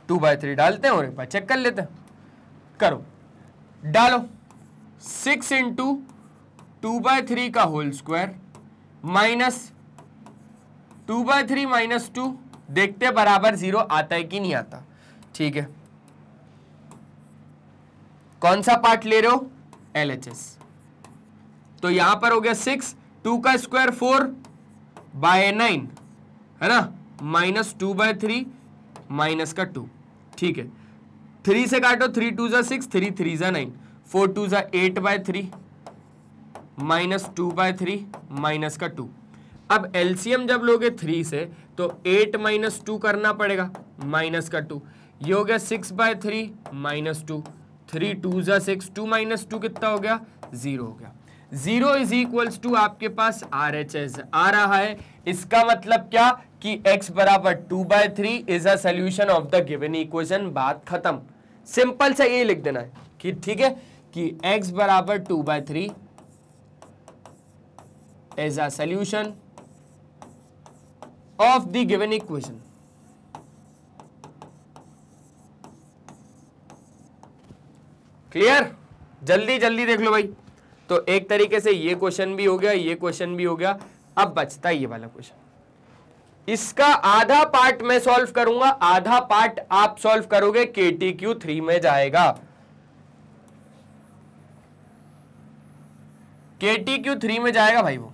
S1: 2/3 डालते हैं और एक बार चेक कर लेते हैं, करो, डालो। 6 इंटू 2/3 का होल स्क्वायर माइनस 2/3 -2, देखते बराबर 0 आता है कि नहीं आता, ठीक है। कौन सा पार्ट ले रहे हो, LHS। तो यहां पर हो गया 6, 2 का स्क्वायर 4/9 है ना, -2/3 माइनस का 2, ठीक है। 3 से काटो, 3 2 जा 6, 3 3 जा 9, 4 2 जा 8/3 -2/3 माइनस का 2। अब एलसीएम जब लोगे 3 से तो 8 - 2 करना पड़ेगा, माइनस का 2, ये हो गया 6/3 -2, 3 2 जा 6, 2 - 2 कितना हो गया, 0 हो गया। 0 इज इक्वल्स टू आपके पास RHS आ रहा है। इसका मतलब क्या कि x बराबर 2/3 is a solution of the given equation, बात खत्म। सिंपल से ये लिख देना है कि ठीक है कि x बराबर 2/3 is a solution of the given equation. Clear, जल्दी जल्दी देख लो भाई। तो एक तरीके से ये क्वेश्चन भी हो गया, ये क्वेश्चन भी हो गया। अब बचता है ये वाला क्वेश्चन। इसका आधा पार्ट मैं सॉल्व करूंगा, आधा पार्ट आप सॉल्व करोगे, KTQ3 में जाएगा। KTQ3 में जाएगा भाई, वो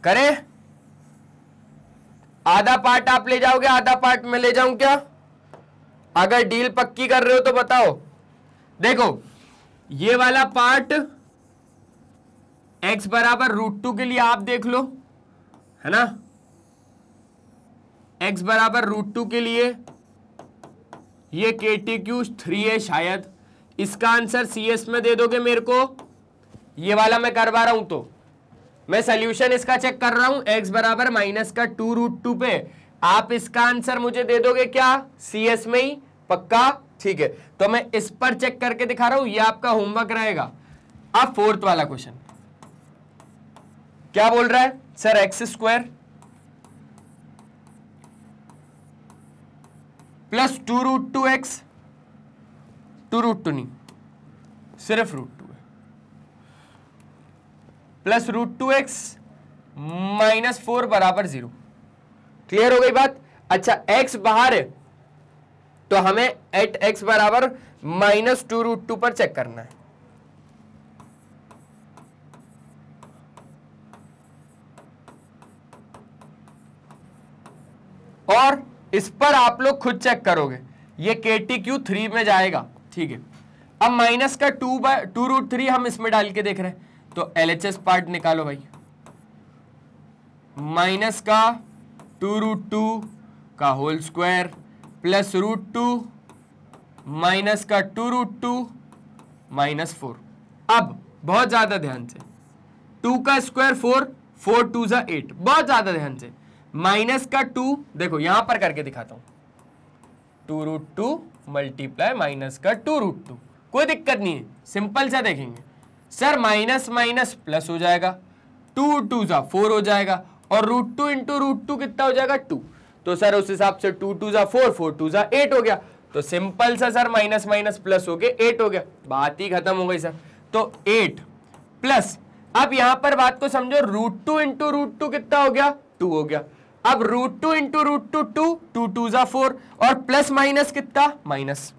S1: करे। आधा पार्ट आप ले जाओगे, आधा पार्ट मैं ले जाऊं क्या? अगर डील पक्की कर रहे हो तो बताओ। देखो ये वाला पार्ट x बराबर √2 के लिए आप देख लो, है ना। x बराबर √2 के लिए ये KTQ3 है शायद। इसका आंसर CS में दे दोगे मेरे को, ये वाला मैं करवा रहा हूं तो मैं सॉल्यूशन इसका चेक कर रहा हूं। x बराबर -2 √2 पे आप इसका आंसर मुझे दे दोगे क्या, CS में ही? पक्का, ठीक है, तो मैं इस पर चेक करके दिखा रहा हूं, ये आपका होमवर्क रहेगा। अब फोर्थ वाला क्वेश्चन क्या बोल रहा है sir, x square plus 2√2x, 2√2 नहीं, सिर्फ √2 है, प्लस √2x -4 बराबर 0। क्लियर हो गई बात? अच्छा, x बाहर है तो हमें एट x बराबर -2√2 पर चेक करना है। और इस पर आप लोग खुद चेक करोगे, ये KTQ3 में जाएगा, ठीक है। अब माइनस का 2/√3 हम इसमें डाल के देख रहे हैं, तो LHS पार्ट निकालो भाई। माइनस का 2√2 का होल स्क्वायर प्लस √2 माइनस का 2√2 -4। अब बहुत ज्यादा ध्यान से, 2 का स्क्वायर 4, 4 2 जा 8, बहुत ज्यादा ध्यान से। माइनस का 2 देखो यहां पर करके दिखाता हूं, 2√2 मल्टीप्लाई माइनस का 2√2, कोई दिक्कत नहीं है, सिंपल सा देखेंगे सर। माइनस माइनस प्लस हो जाएगा, 2 2 जा 4 हो जाएगा, और √2 इंटू √2 कितना हो जाएगा 2, तो सर उस हिसाब से 2 2 जा 4, 4 2 जा 8 हो गया, तो सिंपल सा सर माइनस माइनस प्लस हो गया 8 हो गया, बात ही खत्म हो गई सर। तो 8 प्लस, अब यहां पर बात को समझो, √2 इंटू √2 कितना हो गया 2 हो गया। अब √2 इंटू √2 2, 2 2 जा 4, और प्लस माइनस कितना माइनस।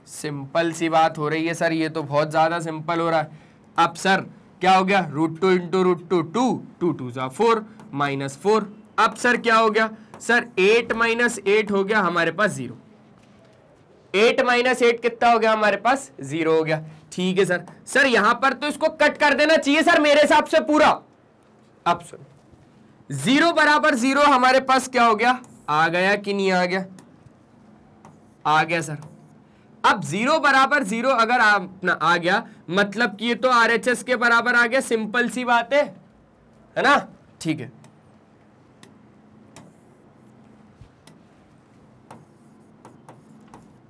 S1: सिंपल सी बात हो रही है सर, ये तो बहुत ज्यादा सिंपल हो रहा है। अब सर क्या हो गया, √2 इंटू √2 2, 2 2 जा 4 -4। अब सर क्या हो गया सर, 8 - 8 हो गया हमारे पास 0, 8 - 8 कितना हो गया हमारे पास 0 हो गया, ठीक है सर। सर यहां पर तो इसको कट कर देना चाहिए सर मेरे हिसाब से पूरा। अब सुन, 0 बराबर 0 हमारे पास क्या हो गया, आ गया कि नहीं आ गया, आ गया सर। अब 0 बराबर 0 अगर अपना आ गया, मतलब कि ये तो RHS के बराबर आ गया, सिंपल सी बात है ना, ठीक है।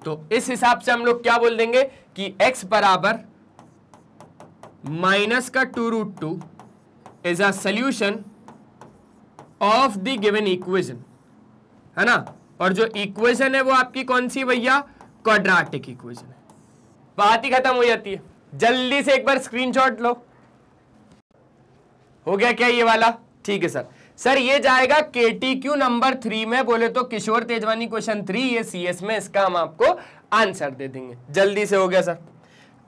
S1: तो इस हिसाब से हम लोग क्या बोल देंगे कि x बराबर माइनस का 2√2 is a solution of the given equation, है ना। और जो इक्वेशन है वो आपकी कौन सी भैया, क्वाड्रेटिक इक्वेशन है। बात ही खत्म हो जाती है। जल्दी से एक बार स्क्रीनशॉट लो, हो गया क्या ये वाला, ठीक है सर। सर ये जाएगा KTQ नंबर 3 में, बोले तो किशोर तेजवानी क्वेश्चन 3, ये CS में, इसका हम आपको आंसर दे देंगे। जल्दी से हो गया सर।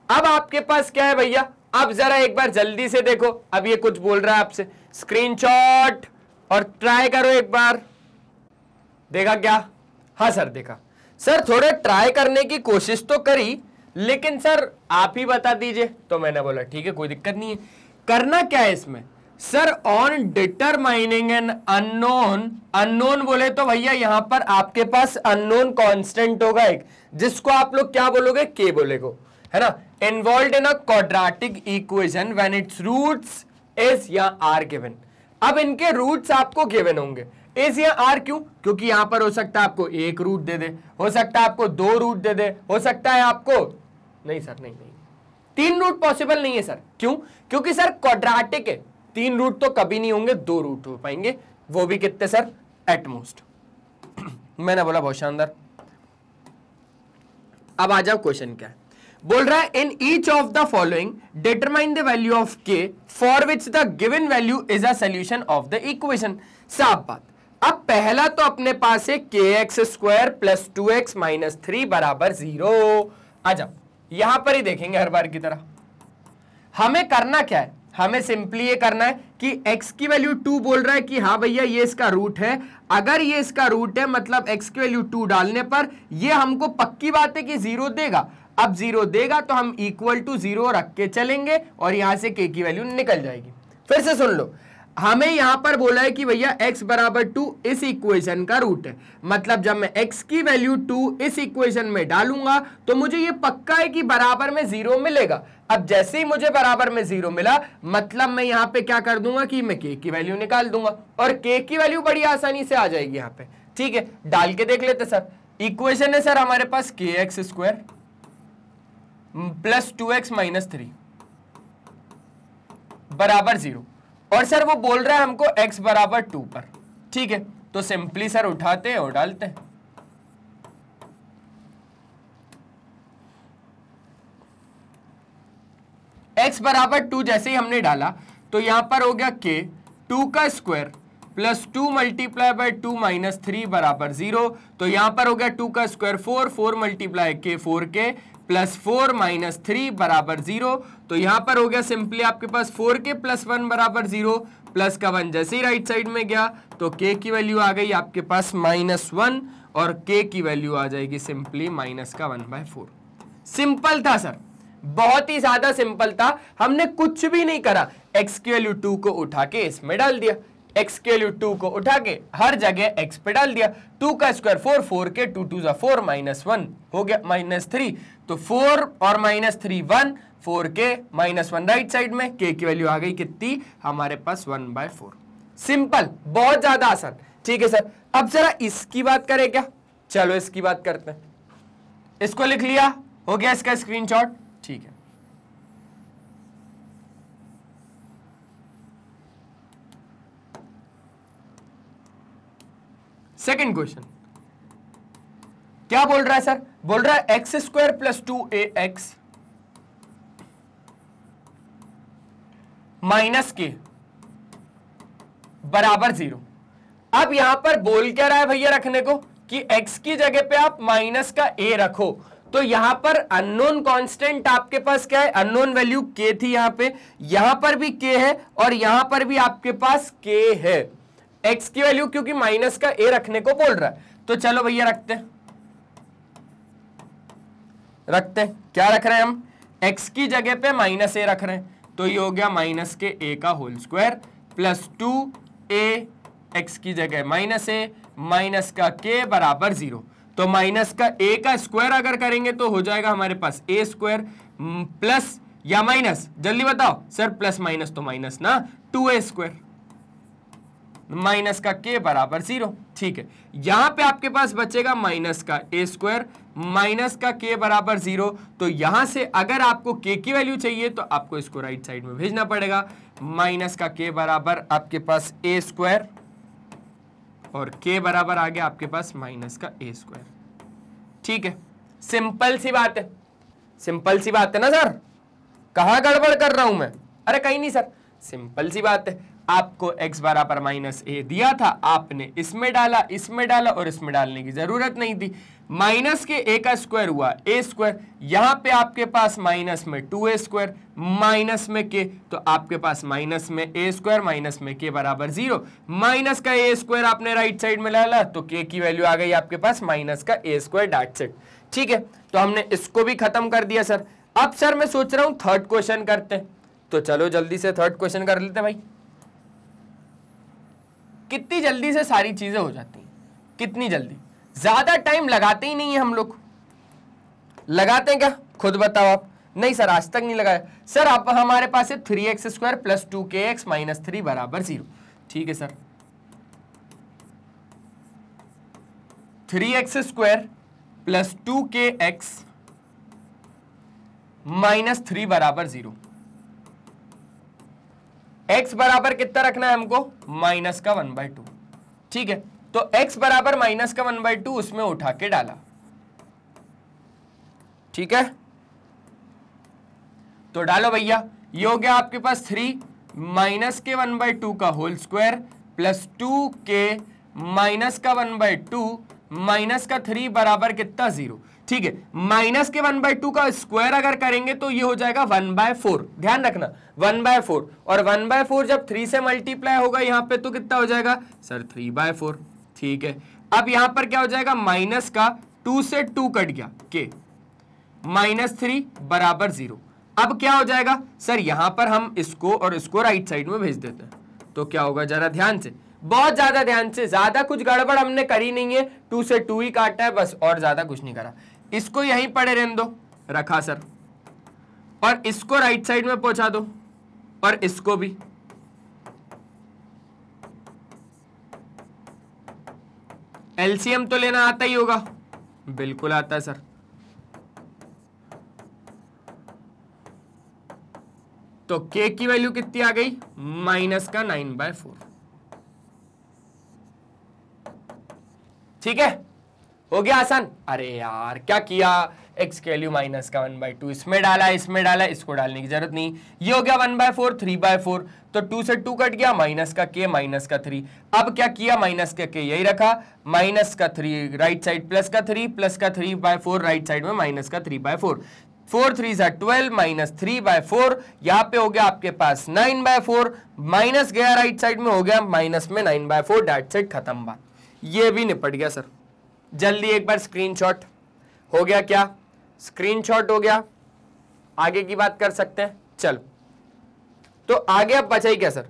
S1: अब आपके पास क्या है भैया, अब जरा एक बार जल्दी से देखो, अब ये कुछ बोल रहा है आपसे, स्क्रीनशॉट और ट्राई करो एक बार। देखा क्या, हाँ सर देखा। सर थोड़े ट्राई करने की कोशिश तो करी, लेकिन सर आप ही बता दीजिए, तो मैंने बोला ठीक है कोई दिक्कत नहीं है। करना क्या है इसमें sir, on determining an unknown, unknown बोले तो भैया यहां पर आपके पास अननोन कांस्टेंट होगा एक, जिसको आप लोग क्या बोलोगे, के बोलेगो, है ना। Involve in a quadratic equation when its roots is या आर गिवन। अब इनके रूट्स आपको गिवन होंगे, इज या आर, क्यों, क्योंकि यहां पर हो सकता है आपको एक रूट दे दे, हो सकता है आपको 2 रूट दे दे, हो सकता है आपको, नहीं सर नहीं 3 रूट पॉसिबल नहीं है सर। क्यों, क्योंकि सर क्वाड्रेटिक है, 3 रूट तो कभी नहीं होंगे, 2 रूट हो पाएंगे, वो भी कितने सर, एट मोस्ट। मैंने बोला बहुत शानदार। अब आ जाओ, क्वेश्चन क्या है, बोल रहा है in each of the following determine the value of k for which the given value is a solution of the equation. साफ बात। अब पहला तो अपने पास है kx² प्लस 2x माइनस 3 बराबर 0। आ जाओ, यहां पर ही देखेंगे हर बार की तरह। हमें करना क्या है, हमें सिंपली ये करना है कि x की वैल्यू 2 बोल रहा है कि हाँ भैया ये इसका रूट है। अगर ये इसका रूट है मतलब x की वैल्यू 2 डालने पर ये हमको पक्की बात है कि 0 देगा। अब 0 देगा तो हम इक्वल टू 0 रख के चलेंगे और यहां से k की वैल्यू निकल जाएगी। फिर से सुन लो, हमें यहां पर बोला है कि भैया x बराबर 2 इस इक्वेशन का रूट है, मतलब जब मैं x की वैल्यू 2 इस इक्वेशन में डालूंगा तो मुझे ये पक्का है कि बराबर में 0 मिलेगा। अब जैसे ही मुझे बराबर में 0 मिला, मतलब मैं यहां पे क्या कर दूंगा कि मैं k की वैल्यू निकाल दूंगा, और k की वैल्यू बड़ी आसानी से आ जाएगी यहां पे। ठीक है, डाल के देख लेते सर। इक्वेशन है सर हमारे पास के x square plus 2x minus 3 बराबर 0, और सर वो बोल रहा है हमको x बराबर 2 पर। ठीक है, तो सिंपली सर उठाते हैं और डालते हैं। x बराबर 2 जैसे ही हमने डाला तो यहां पर हो गया k 2 का square plus 2 multiply by 2 minus 3 बराबर 0। तो यहां पर हो गया 2 का स्क्वायर 4, 4 मल्टीप्लाई के 4k प्लस 4 माइनस 3 बराबर 0। तो यहां पर हो गया सिंपली आपके पास 4k प्लस 1 बराबर 0, प्लस का 1 जैसे ही राइट साइड में गया तो k की वैल्यू आ गई आपके पास -1 और k की वैल्यू आ जाएगी सिंपली माइनस का 1/4। सिंपल था सर, बहुत ही ज्यादा सिंपल था, हमने कुछ भी नहीं करा, x की वैल्यू 2 को उठा के इसमें डाल दिया, x के वैल्यू 2 को उठा के हर जगह x पे डाल दिया। 2 का स्क्वायर 4, 4 के 2 2 4 माइनस 1 हो गया -3, तो 4 और -3 1, 4 के -1 राइट साइड में, k की वैल्यू आ गई कितनी हमारे पास 1/4। सिंपल, बहुत ज्यादा आसान। ठीक है सर, अब जरा इसकी बात करें क्या? चलो इसकी बात करते हैं। इसको लिख लिया, हो गया इसका स्क्रीनशॉट। ठीक है, सेकेंड क्वेश्चन क्या बोल रहा है सर? बोल रहा है x square plus 2ax minus के बराबर 0। अब यहां पर बोल क्या रहा है भैया रखने को कि x की जगह पे आप माइनस का a रखो, तो यहां पर अननोन कांस्टेंट आपके पास क्या है? अननोन वैल्यू k थी, यहां पर भी k है और यहां पर भी आपके पास k है। x की वैल्यू क्योंकि माइनस का a रखने को बोल रहा है, तो चलो भैया रखते हैं क्या रख रहे हैं हम? x की जगह पे माइनस a रख रहे हैं, तो ये हो गया माइनस के a का whole square plus 2a, x की जगह माइनस a, माइनस का k बराबर 0। तो माइनस का a का स्क्वायर अगर करेंगे तो हो जाएगा हमारे पास a स्क्वायर प्लस या माइनस, जल्दी बताओ सर, प्लस माइनस तो माइनस ना, 2a स्क्वायर माइनस का k बराबर 0। ठीक है, यहां पे आपके पास बचेगा माइनस का a स्क्वायर माइनस का k बराबर 0। तो यहां से अगर आपको k की वैल्यू चाहिए तो आपको इसको राइट साइड में भेजना पड़ेगा। माइनस का k बराबर आपके पास a स्क्वायर और k बराबर आ गया आपके पास माइनस का a स्क्वायर। ठीक है, सिंपल सी बात है, सिंपल सी बात है ना सर? कहां गड़बड़ कर रहा हूं मैं? अरे कहीं नहीं सर, सिंपल सी बात है। आपको x बराबर माइनस a दिया था, आपने इसमें डाला और इसमें डालने की जरूरत नहीं थी। माइनस के a का स्क्वायर हुआ a स्क्वायर, यहां पे आपके पास माइनस में 2a स्क्वायर माइनस में k, तो आपके पास माइनस में a स्क्वायर माइनस में k बराबर 0। माइनस का a स्क्वायर आपने राइट साइड में डाला तो k की वैल्यू आ गई आपके पास माइनस का a स्क्वायर, दैट्स इट। ठीक है, तो हमने इसको भी खत्म कर दिया सर। अब सर मैं सोच रहा हूं थर्ड क्वेश्चन करते हैं, तो चलो जल्दी से थर्ड क्वेश्चन कर लेते हैं भाई। कितनी जल्दी से सारी चीजें हो जाती हैं, कितनी जल्दी, ज्यादा टाइम लगाते ही नहीं है हम लोग। लगाते हैं क्या? खुद बताओ आप। नहीं सर, आज तक नहीं लगाया सर। आप हमारे पास है 3x square plus 2kx minus 3 बराबर 0। ठीक है sir, 3x square plus 2kx minus 3 बराबर 0। x बराबर कितना रखना है हमको? माइनस का 1/2। ठीक है, तो x बराबर माइनस का 1/2 उसमें उठा के डाला। ठीक है, तो डालो भैया, ये हो गया आपके पास 3 माइनस के 1/2 का whole square plus 2k minus का 1/2 माइनस का 3 बराबर कितना? 0। ठीक है, माइनस के 1/2 का स्क्वायर अगर करेंगे तो ये हो जाएगा 1/4। ध्यान रखना 1/4, और 1/4 जब 3 से मल्टीप्लाई होगा यहां पे तो कितना हो जाएगा सर? 3/4। ठीक है, अब यहां पर क्या हो जाएगा? माइनस का 2 से 2 कट गया के माइनस 3 बराबर 0। अब क्या हो जाएगा सर? यहां पर हम इसको और इसको राइट साइड में भेज देते हैं, तो क्या होगा जरा ध्यान से, बहुत ज्यादा ध्यान से, ज्यादा कुछ गड़बड़ हमने करी नहीं है, 2 से 2 ही काटा है बस, और ज्यादा कुछ नहीं करा। इसको यहीं पड़े रहने दो, रखा सर, और इसको राइट साइड में पहुंचा दो और इसको भी। एलसीएम तो लेना आता ही होगा, बिल्कुल आता है सर। तो k की वैल्यू कितनी आ गई, माइनस का 9/4। ठीक है, हो गया आसान। अरे यार क्या किया, x की वैल्यू माइनस का 1/2 इसमें डाला, इसमें डाला, इसको डालने की जरूरत नहीं। ये हो गया 1/4, 3/4, तो 2 से 2 कट गया, माइनस का k माइनस का 3। अब क्या किया, माइनस का k यही रखा, माइनस का 3 राइट साइड, प्लस का 3, प्लस का 3/4 राइट साइड में, माइनस का 3/4। 4 3 12 माइनस 3/4, यहाँ पे हो गया आपके पास 9/4, माइनस गया राइट साइड में, हो गया माइनस में 9/4, डेट सेट, खत्म बात। ये भी निपट गया सर। जल्दी एक बार स्क्रीनशॉट, हो गया क्या, स्क्रीनशॉट हो गया, आगे की बात कर सकते हैं। चलो तो आगे अब बचा ही क्या सर,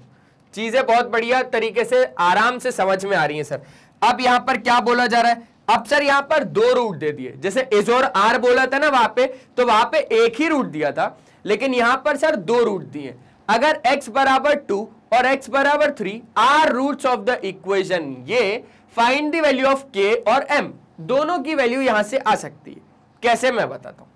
S1: चीजें बहुत बढ़िया तरीके से आराम से समझ में आ रही हैं सर। अब यहां पर क्या बोला जा रहा है, अब सर यहां पर 2 रूट दे दिए, जैसे इज और आर बोला था ना वहां पे, तो वहां पे एक ही रूट दिया था, लेकिन यहां पर सर 2 रूट दिए। अगर x बराबर 2 और x बराबर 3 are roots of the equation, ये find the value of k और m, दोनों की वैल्यू यहां से आ सकती है। कैसे, मैं बताता हूं।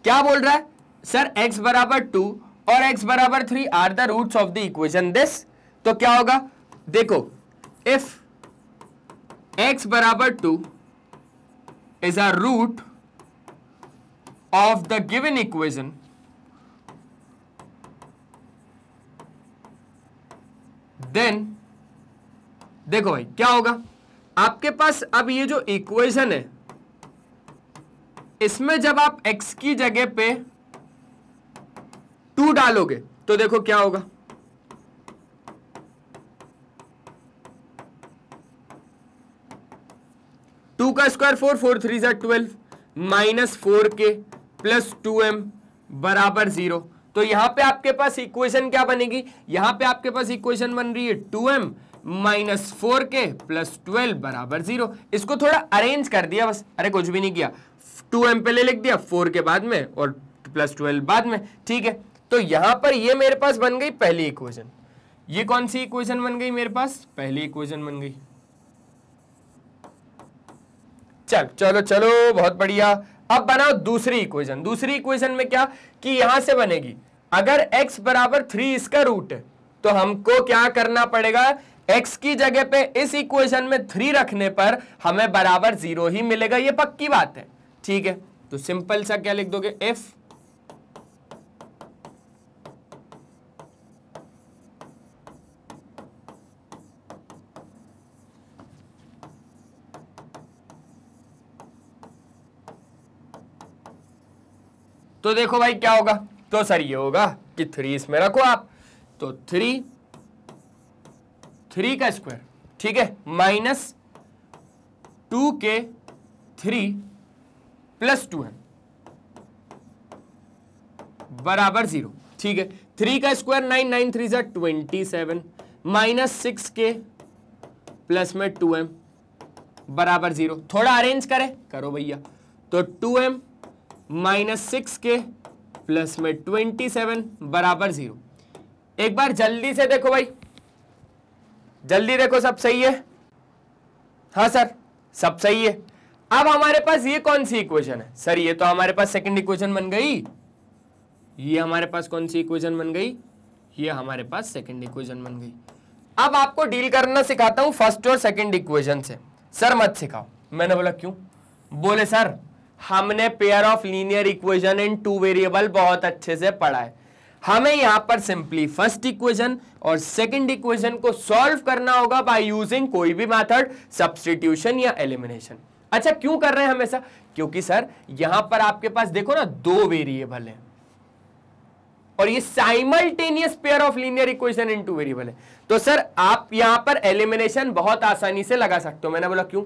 S1: क्या बोल रहा है सर, x बराबर 2 और x बराबर 3 are the roots of the equation this. तो क्या होगा, देखो, इफ x बराबर 2 is a root of the given equation, then देखो भाई क्या होगा, आपके पास अब ये जो इक्वेशन है, इसमें जब आप x की जगह पे 2 डालोगे तो देखो क्या होगा, टू का square 4, 4 3 12, minus 4k plus 2m बराबर 0। तो यहां पे आपके पास इक्वेशन क्या बनेगी, यहां पे आपके पास इक्वेशन बन रही है 2m माइनस 4k प्लस 12 बराबर 0। इसको थोड़ा अरेंज कर दिया बस, अरे कुछ भी नहीं किया, 2m पहले लिख दिया, 4 के बाद में और प्लस 12 बाद में। ठीक है, तो यहां पर ये मेरे पास बन गई पहली इक्वेशन। ये कौन सी इक्वेशन बन गई मेरे पास, पहली इक्वेशन बन गई। चलो चलो बहुत बढ़िया। अब बनाओ दूसरी इक्वेशन। दूसरी इक्वेशन में क्या कि यहां से बनेगी, अगर x बराबर 3 इसका रूट है, तो हमको क्या करना पड़ेगा, x की जगह पे इस इक्वेशन में 3 रखने पर हमें बराबर 0 ही मिलेगा, ये पक्की बात है। ठीक है, तो सिंपल सा क्या लिख दोगे, इफ तो देखो भाई क्या होगा, तो सर ये होगा कि 3 इसमें रखो आप, तो 3 का स्क्वायर, ठीक है, माइनस 2k 3 प्लस 2m बराबर 0। ठीक है, 3 का स्क्वायर 9, 9 3 27, माइनस 6k प्लस में 2m बराबर 0। थोड़ा अरेंज करें, करो भैया, तो 2m माइनस 6k प्लस में 27 बराबर 0। एक बार जल्दी से देखो भाई, जल्दी देखो, सब सही है, हाँ सर सब सही है। अब हमारे पास ये कौन सी इक्वेशन है सर, ये तो हमारे पास सेकंड इक्वेशन बन गई। ये हमारे पास कौन सी इक्वेशन बन गई, ये हमारे पास सेकंड इक्वेशन बन गई। अब आपको डील करना सिखाता हूं फर्स्ट और सेकंड इक्वेशन से। सर मत सिखाओ, मैंने बोला क्यों, बोले सर हमने pair of linear equation in 2 variable बहुत अच्छे से पढ़ा है, हमें यहां पर सिंपली फर्स्ट इक्वेशन और सेकंड इक्वेशन को सॉल्व करना होगा बाय यूजिंग कोई भी मेथड, सब्स्टिट्यूशन या एलिमिनेशन। अच्छा क्यों कर रहे हैं हमेशा, क्योंकि सर यहां पर आपके पास देखो ना 2 वेरिएबल है और ये simultaneous pair of linear equation in 2 variable है, तो सर आप यहां पर एलिमिनेशन बहुत आसानी से लगा सकते हो। मैंने बोला क्यों,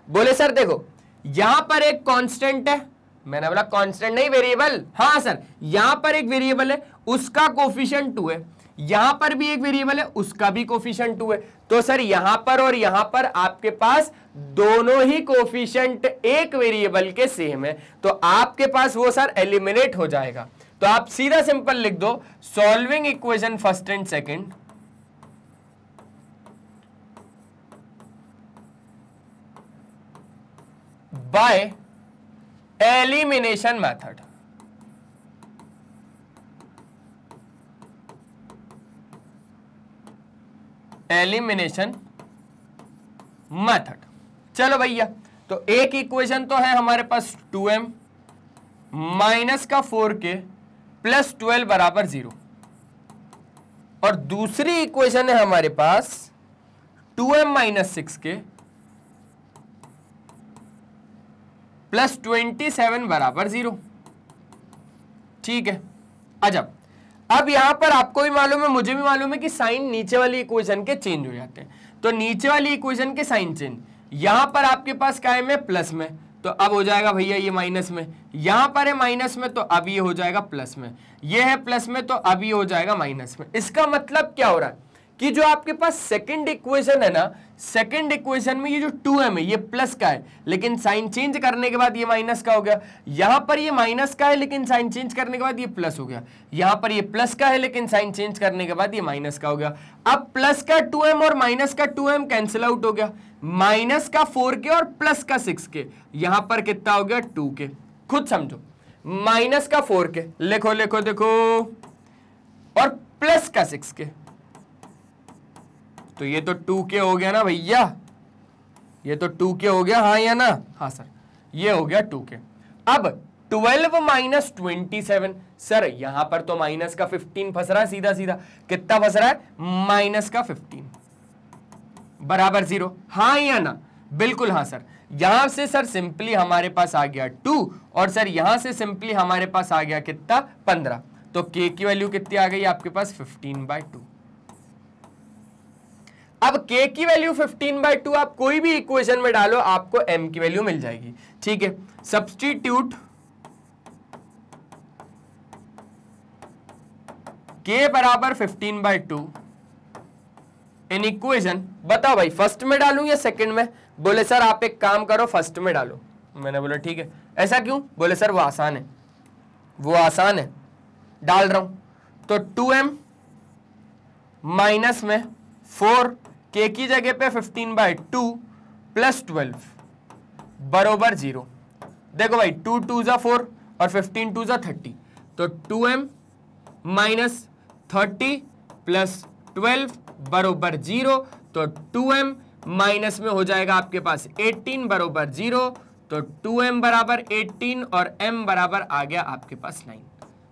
S1: बोले सर देखो यहां पर एक कांस्टेंट है, मैंने बोला कांस्टेंट नहीं वेरिएबल, हाँ सर यहां पर एक वेरिएबल है उसका कोफिशिएंट 2 है, यहां पर भी एक वेरिएबल है उसका भी कोफिशिएंट 2 है, तो सर यहां पर और यहां पर आपके पास दोनों ही कोफिशिएंट एक वेरिएबल के सेम है, तो आपके पास वो सर एलिमिनेट हो जाएगा। तो आप सीधा सिंपल लिख दो solving equation first and second by elimination method. Elimination method. चलो भैया, तो एक इक्वेशन तो है हमारे पास 2m माइनस का 4k प्लस 12 बराबर 0, और दूसरी इक्वेशन है हमारे पास 2m माइनस 6k प्लस 27 बराबर 0। ठीक है, अजब। अब यहां पर आपको भी मालूम है, मुझे भी मालूम है कि साइन नीचे वाली इक्वेशन के चेंज हो जाते हैं, तो नीचे वाली इक्वेशन के साइन चेंज, यहां पर आपके पास क्या है में प्लस में, तो अब हो जाएगा भैया ये माइनस में, यहां पर है माइनस में तो अब ये हो जाएगा प्लस में, ये है प्लस में तो अब ये हो जाएगा माइनस में। इसका मतलब क्या हो रहा है कि जो आपके पास सेकंड इक्वेशन है ना, सेकंड इक्वेशन में ये जो 2m है ये प्लस का है, लेकिन साइन चेंज करने के बाद ये माइनस का हो गया। यहां पर ये माइनस का है लेकिन साइन चेंज करने के बाद ये प्लस हो गया। यहां पर ये प्लस का है लेकिन साइन चेंज करने के बाद ये माइनस का हो गया। अब प्लस का 2m और माइनस का 2m कैंसिल आउट हो गया, माइनस का 4k और प्लस का 6k, यहां पर कितना हो गया 2k। खुद समझो, माइनस का 4k लिखो लिखो देखो, और प्लस का 6k, तो ये तो 2k हो गया ना भैया, ये तो 2k हो गया, हाँ या ना? हाँ सर, ये हो गया 2k। अब 12 माइनस 27, सर यहां पर तो माइनस का 15 फंस रहा है, सीधा सीधा कितना फंस रहा है, माइनस का 15 बराबर 0, हाँ या ना? बिल्कुल हाँ सर। यहां से सर सिंपली हमारे पास आ गया 2, और सर यहां से सिंपली हमारे पास आ गया कितना 15, तो k की वैल्यू कितनी आ गई आपके पास 15/2। अब k की वैल्यू 15/2 आप कोई भी इक्वेशन में डालो आपको m की वैल्यू मिल जाएगी। ठीक है, सब्स्टिट्यूट k बराबर 15/2 इन इक्वेशन। बताओ भाई फर्स्ट में डालूं या सेकंड में? बोले सर आप एक काम करो फर्स्ट में डालो। मैंने बोला ठीक है। ऐसा क्यों? बोले सर वो आसान है, वो आसान है, डाल रहा हूं। तो 2m माइनस में 4 k की जगह पे 15/2 प्लस 12 बरोबर 0। देखो भाई 2 2 जा 4 और 15 2 जा 30, तो 2m माइनस 30 प्लस 12 बरोबर 0, तो 2m माइनस में हो जाएगा आपके पास 18 बरोबर 0, तो 2m बराबर 18 और m बराबर आ गया आपके पास 9।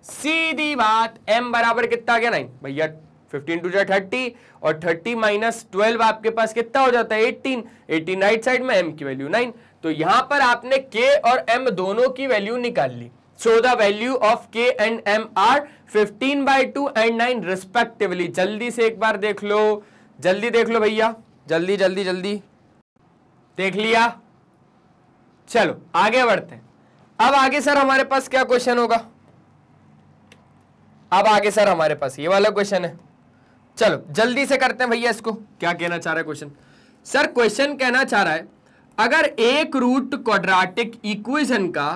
S1: सीधी बात, m बराबर कितना आ गया 9 भैया, 15 2 30 और 30 माइनस 12 आपके पास कितना हो जाता है 18, 18 राइट साइड में, m की वैल्यू 9। तो यहां पर आपने k और m दोनों की वैल्यू निकाल ली। So the value of k and m are 15/2 and 9 respectively. जल्दी से एक बार देख लो, जल्दी देख लो भैया, जल्दी जल्दी जल्दी देख लिया। चलो आगे बढ़ते हैं। अब आगे सर हमारे पास क्या क्वेश्चन होगा? अब आगे सर हमारे पास ये वाला क्वेश्चन है। चलो जल्दी से करते हैं भैया इसको। क्या कहना चाह रहा है क्वेश्चन? सर क्वेश्चन कहना चाह रहा है अगर एक रूट क्वाड्रेटिक इक्वेशन का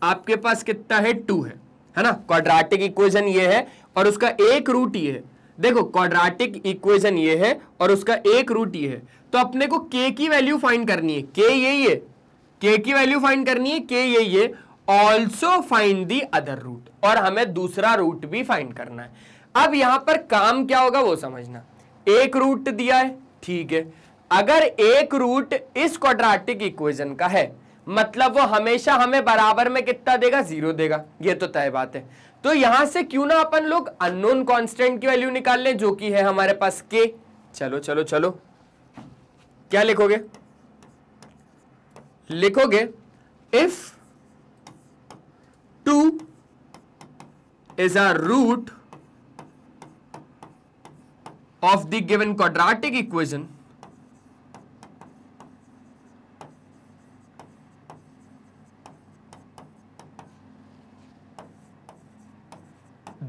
S1: आपके पास कितना है 2 है ना? क्वाड्रेटिक इक्वेशन ये है और उसका एक रूट ये है। देखो क्वाड्रेटिक इक्वेशन ये है और उसका एक रूट ये है, तो अपने को k की वैल्यू फाइंड करनी है। k यही है, k की वैल्यू फाइंड करनी है, k यही है। Also find the other root, और हमें दूसरा रूट भी फाइंड करना है। अब यहां पर काम क्या होगा वो समझना। एक रूट दिया है, ठीक है, अगर एक रूट इस क्वाड्रेटिक इक्वेशन का है मतलब वो हमेशा हमें बराबर में कितना देगा 0 देगा, ये तो तय बात है। तो यहां से क्यों ना अपन लोग अननोन कांस्टेंट की वैल्यू निकाल लें जो कि है हमारे पास k। चलो चलो चलो, क्या लिखोगे? लिखोगे if 2 is a root of the given quadratic equation,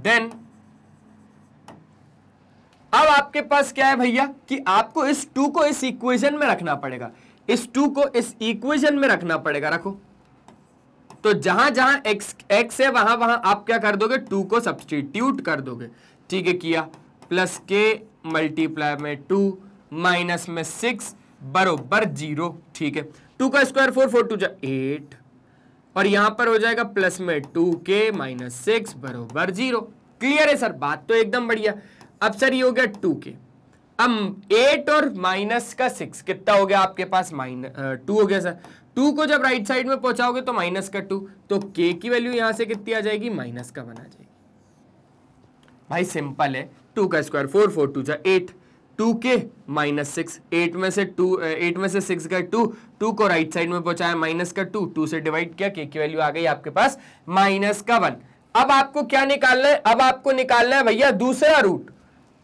S1: then अब आपके पास क्या है भैया कि आपको इस 2 को इस इक्वेशन में रखना पड़ेगा, इस 2 को इस इक्वेशन में रखना पड़ेगा। रखो, तो जहां जहां x है वहां वहां आप क्या कर दोगे 2 को सब्स्टिट्यूट कर दोगे। ठीक है, किया, प्लस k मल्टीप्लाई में 2 माइनस में 6 बरोबर 0। ठीक है, 2 का स्क्वायर 4, 4 2 8, और यहां पर हो जाएगा प्लस में 2k माइनस 6 बराबर 0। क्लियर है सर? बात तो एकदम बढ़िया। अब सर ये हो गया 2k, अब 8 और माइनस का 6 कितना हो गया आपके पास? 2 हो गया सर। 2 को जब राइट साइड में पहुंचाओगे तो माइनस का 2, तो k की वैल्यू यहां से कितनी आ जाएगी? माइनस का 1 आ जाएगी। भाई सिंपल है, 2 का स्क्वायर 4, 4 2 8, 2k माइनस 6, 8 में से 6 गए 2, 2 को राइट साइड में पहुंचाया माइनस का 2, 2 से डिवाइड किया, k की वैल्यू आ गई आपके पास माइनस का 1। अब आपको क्या निकालना है? अब आपको निकालना है भैया दूसरा रूट।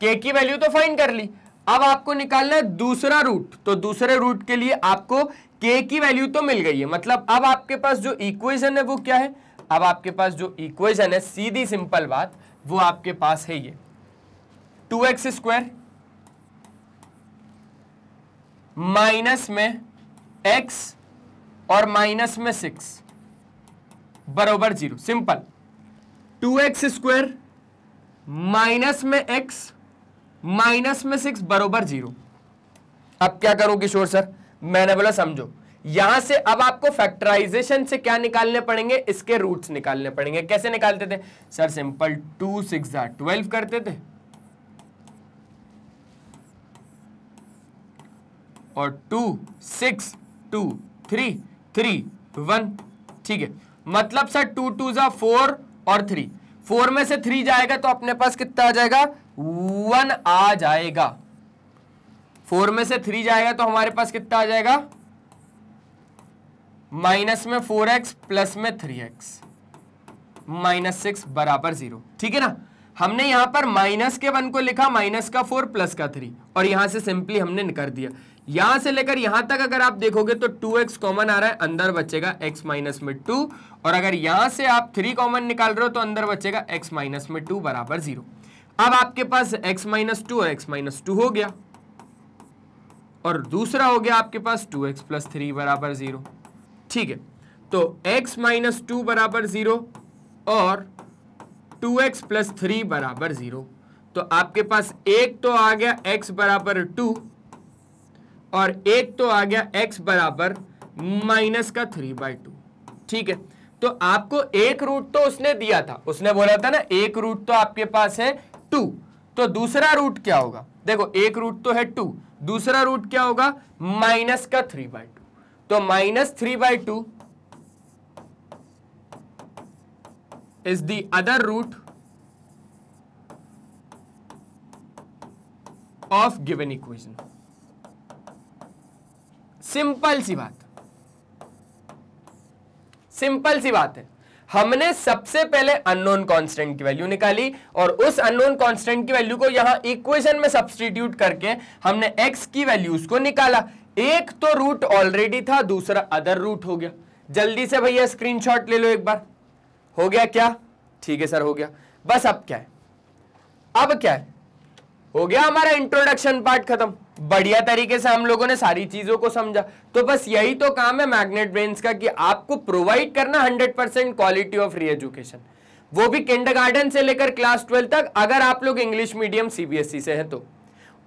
S1: k की वैल्यू तो फाइंड कर ली, अब आपको निकालना है दूसरा रूट। तो दूसरे रूट के लिए आपको k की वैल्यू तो मिल गई है, मतलब अब आपके पास जो इक्वेशन है वो क्या है? अब आपके पास जो इक्वेशन है, सीधी सिंपल बात, वो आपके पास है ये 2x स्क्वायर माइनस में x और माइनस में 6 बराबर 0। सिंपल, 2x स्क्वायर माइनस में x माइनस में 6 बराबर 0। अब क्या करो किशोर सर? मैंने बोला समझो, यहां से अब आपको फैक्टराइजेशन से क्या निकालने पड़ेंगे? इसके रूट्स निकालने पड़ेंगे। कैसे निकालते थे सर? सिंपल, 2 6 12 करते थे, और 2 6 2 3 3 1। ठीक है, मतलब सर 2 2 4 और 3, 4 में से 3 जाएगा तो अपने पास कितना आ जाएगा? 1 आ जाएगा। 4 में से 3 जाएगा तो हमारे पास कितना आ जाएगा? माइनस में 4x प्लस में 3x माइनस 6 बराबर 0। ठीक है ना? हमने यहां पर माइनस के 1 को लिखा, माइनस का 4 प्लस का 3, और यहां से सिंपली हमने निकाल दिया। यहां से लेकर यहां तक अगर आप देखोगे तो 2x कॉमन आ रहा है, अंदर बचेगा x माइनस में 2, और अगर यहां से आप 3 कॉमन निकाल रहे हो तो अंदर बचेगा x माइनस में 2 बराबर 0। अब आपके पास x माइनस 2 और x माइनस 2 हो गया, और दूसरा हो गया आपके पास 2x प्लस 3 बराबर 0। ठीक है, तो x माइनस 2 बराबर 0 और 2x प्लस 3 बराबर 0। तो आपके पास एक तो आ गया x बराबर 2, और एक तो आ गया x बराबर माइनस का 3/2। ठीक है, तो आपको एक रूट तो उसने दिया था, उसने बोला था ना एक रूट तो आपके पास है 2, तो दूसरा रूट क्या होगा? देखो, एक रूट तो है 2, दूसरा रूट क्या होगा? माइनस का 3/2। तो minus 3/2 is the other root of given equation. Simple सी बात, सिंपल सी बात है। हमने सबसे पहले अननोन कांस्टेंट की वैल्यू निकाली, और उस अननोन कांस्टेंट की वैल्यू को यहां इक्वेशन में सब्स्टिट्यूट करके हमने x की वैल्यूज को निकाला। एक तो रूट ऑलरेडी था, दूसरा अदर रूट हो गया। जल्दी से भैया स्क्रीनशॉट ले लो एक बार। हो गया क्या? ठीक है सर, हो गया। बस अब क्या है? अब क्या है? हो गया हमारा इंट्रोडक्शन पार्ट खत्म। बढ़िया तरीके से हम लोगों ने सारी चीजों को समझा। तो बस यही तो काम है मैग्नेट ब्रेन्स का, कि आपको प्रोवाइड करना 100% क्वालिटी ऑफ फ्री एजुकेशन, वो भी किंडरगार्टन से लेकर क्लास 12 तक। अगर आप लोग इंग्लिश मीडियम सीबीएसई से हैं तो,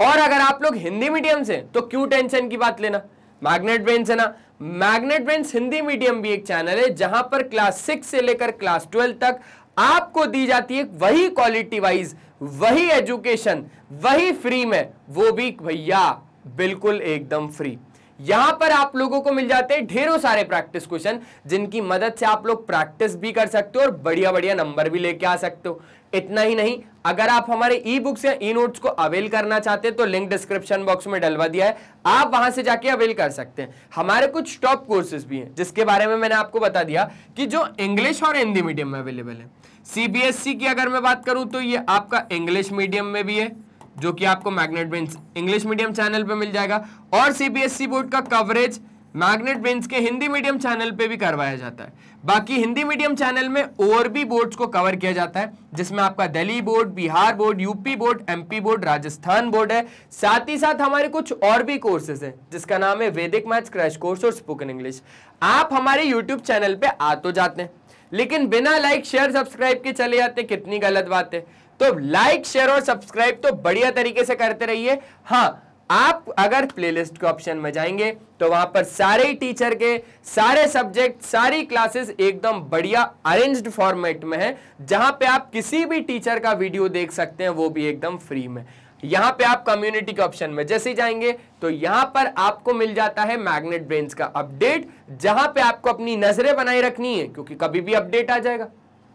S1: और अगर आप लोग हिंदी मीडियम से तो क्यों टेंशन की बात लेना, मैग्नेट ब्रेन्स है ना। मैग्नेट ब्रेन्स हिंदी मीडियम भी एक चैनल है जहां पर क्लास 6 से लेकर क्लास 12 तक आपको दी जाती है वही क्वालिटी वाइज वही एजुकेशन, वही फ्री में, वो भी भैया बिल्कुल एकदम फ्री। यहां पर आप लोगों को मिल जाते हैं ढेरों सारे प्रैक्टिस क्वेश्चन, जिनकी मदद से आप लोग प्रैक्टिस भी कर सकते हो और बढ़िया बढ़िया नंबर भी लेके आ सकते हो। इतना ही नहीं, अगर आप हमारे ई बुक्स या ई नोट्स को अवेल करना चाहते हैं तो लिंक डिस्क्रिप्शन बॉक्स में डलवा दिया है, आप वहां से जाके अवेल कर सकते हैं। हमारे कुछ टॉप कोर्सेज भी हैं जिसके बारे में मैंने आपको बता दिया कि जो इंग्लिश और हिंदी मीडियम में अवेलेबल है। सीबीएसई की अगर मैं बात करूं तो ये आपका इंग्लिश मीडियम में भी है, जो कि आपको magnet brains English medium channel पे मिल जाएगा, और सीबीएसई बोर्ड का कवरेज मैग्नेट ब्रेन्स के हिंदी मीडियम चैनल पे भी करवाया जाता है। बाकी हिंदी मीडियम चैनल में और भी बोर्ड्स को कवर किया जाता है, जिसमें आपका Delhi board, Bihar board, UP board, MP board, Rajasthan board है। साथ ही साथ हमारे कुछ और भी कोर्सेज हैं जिसका नाम है वैदिक मैथ्स क्रैश कोर्स और स्पोकन इंग्लिश। आप हमारे यूट्यूब चैनल पे आ तो जाते हैं, लेकिन बिना लाइक शेयर सब्सक्राइब के चले जाते, कितनी गलत बात है। तो लाइक शेयर और सब्सक्राइब तो बढ़िया तरीके से करते रहिए। हाँ, आप अगर प्लेलिस्ट के ऑप्शन में जाएंगे तो वहां पर सारे टीचर के सारे सब्जेक्ट, सारी क्लासेस एकदम बढ़िया अरेंज्ड फॉर्मेट में है, जहां पे आप किसी भी टीचर का वीडियो देख सकते हैं, वो भी एकदम फ्री में। यहां पे आप कम्युनिटी के ऑप्शन में जैसे जाएंगे तो यहां पर आपको मिल जाता है मैग्नेट ब्रेन्स का अपडेट, जहां पे आपको अपनी नजरें बनाए रखनी है क्योंकि कभी भी अपडेट आ जाएगा।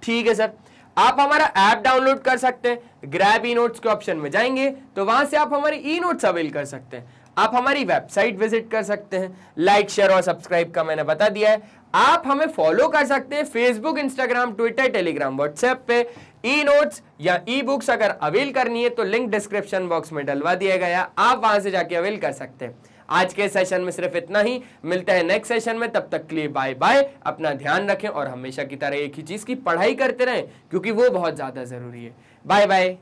S1: ठीक है सर, आप हमारा ऐप डाउनलोड कर सकते हैं। ग्रैब ई नोट्स के ऑप्शन में जाएंगे तो वहां से आप हमारी ई नोट्स अवेल कर सकते हैं। आप हमारी वेबसाइट विजिट कर सकते हैं। लाइक, शेयर और सब्सक्राइब का मैंने बता दिया है। आप हमें फॉलो कर सकते हैं Facebook, Instagram, Twitter, Telegram, WhatsApp पे। ई नोट्स या ई बुक्स अगर अवेल करनी है तो लिंक डिस्क्रिप्शन बॉक्स में डलवा दिया गया, आप वहां से जाके अवेल कर सकते हैं। आज के सेशन में सिर्फ इतना ही, मिलते हैं नेक्स्ट सेशन में, तब तक के लिए बाय बाय। अपना ध्यान रखें और हमेशा की तरह एक ही चीज की पढ़ाई करते रहें क्योंकि वो बहुत ज्यादा जरूरी है। Bye bye.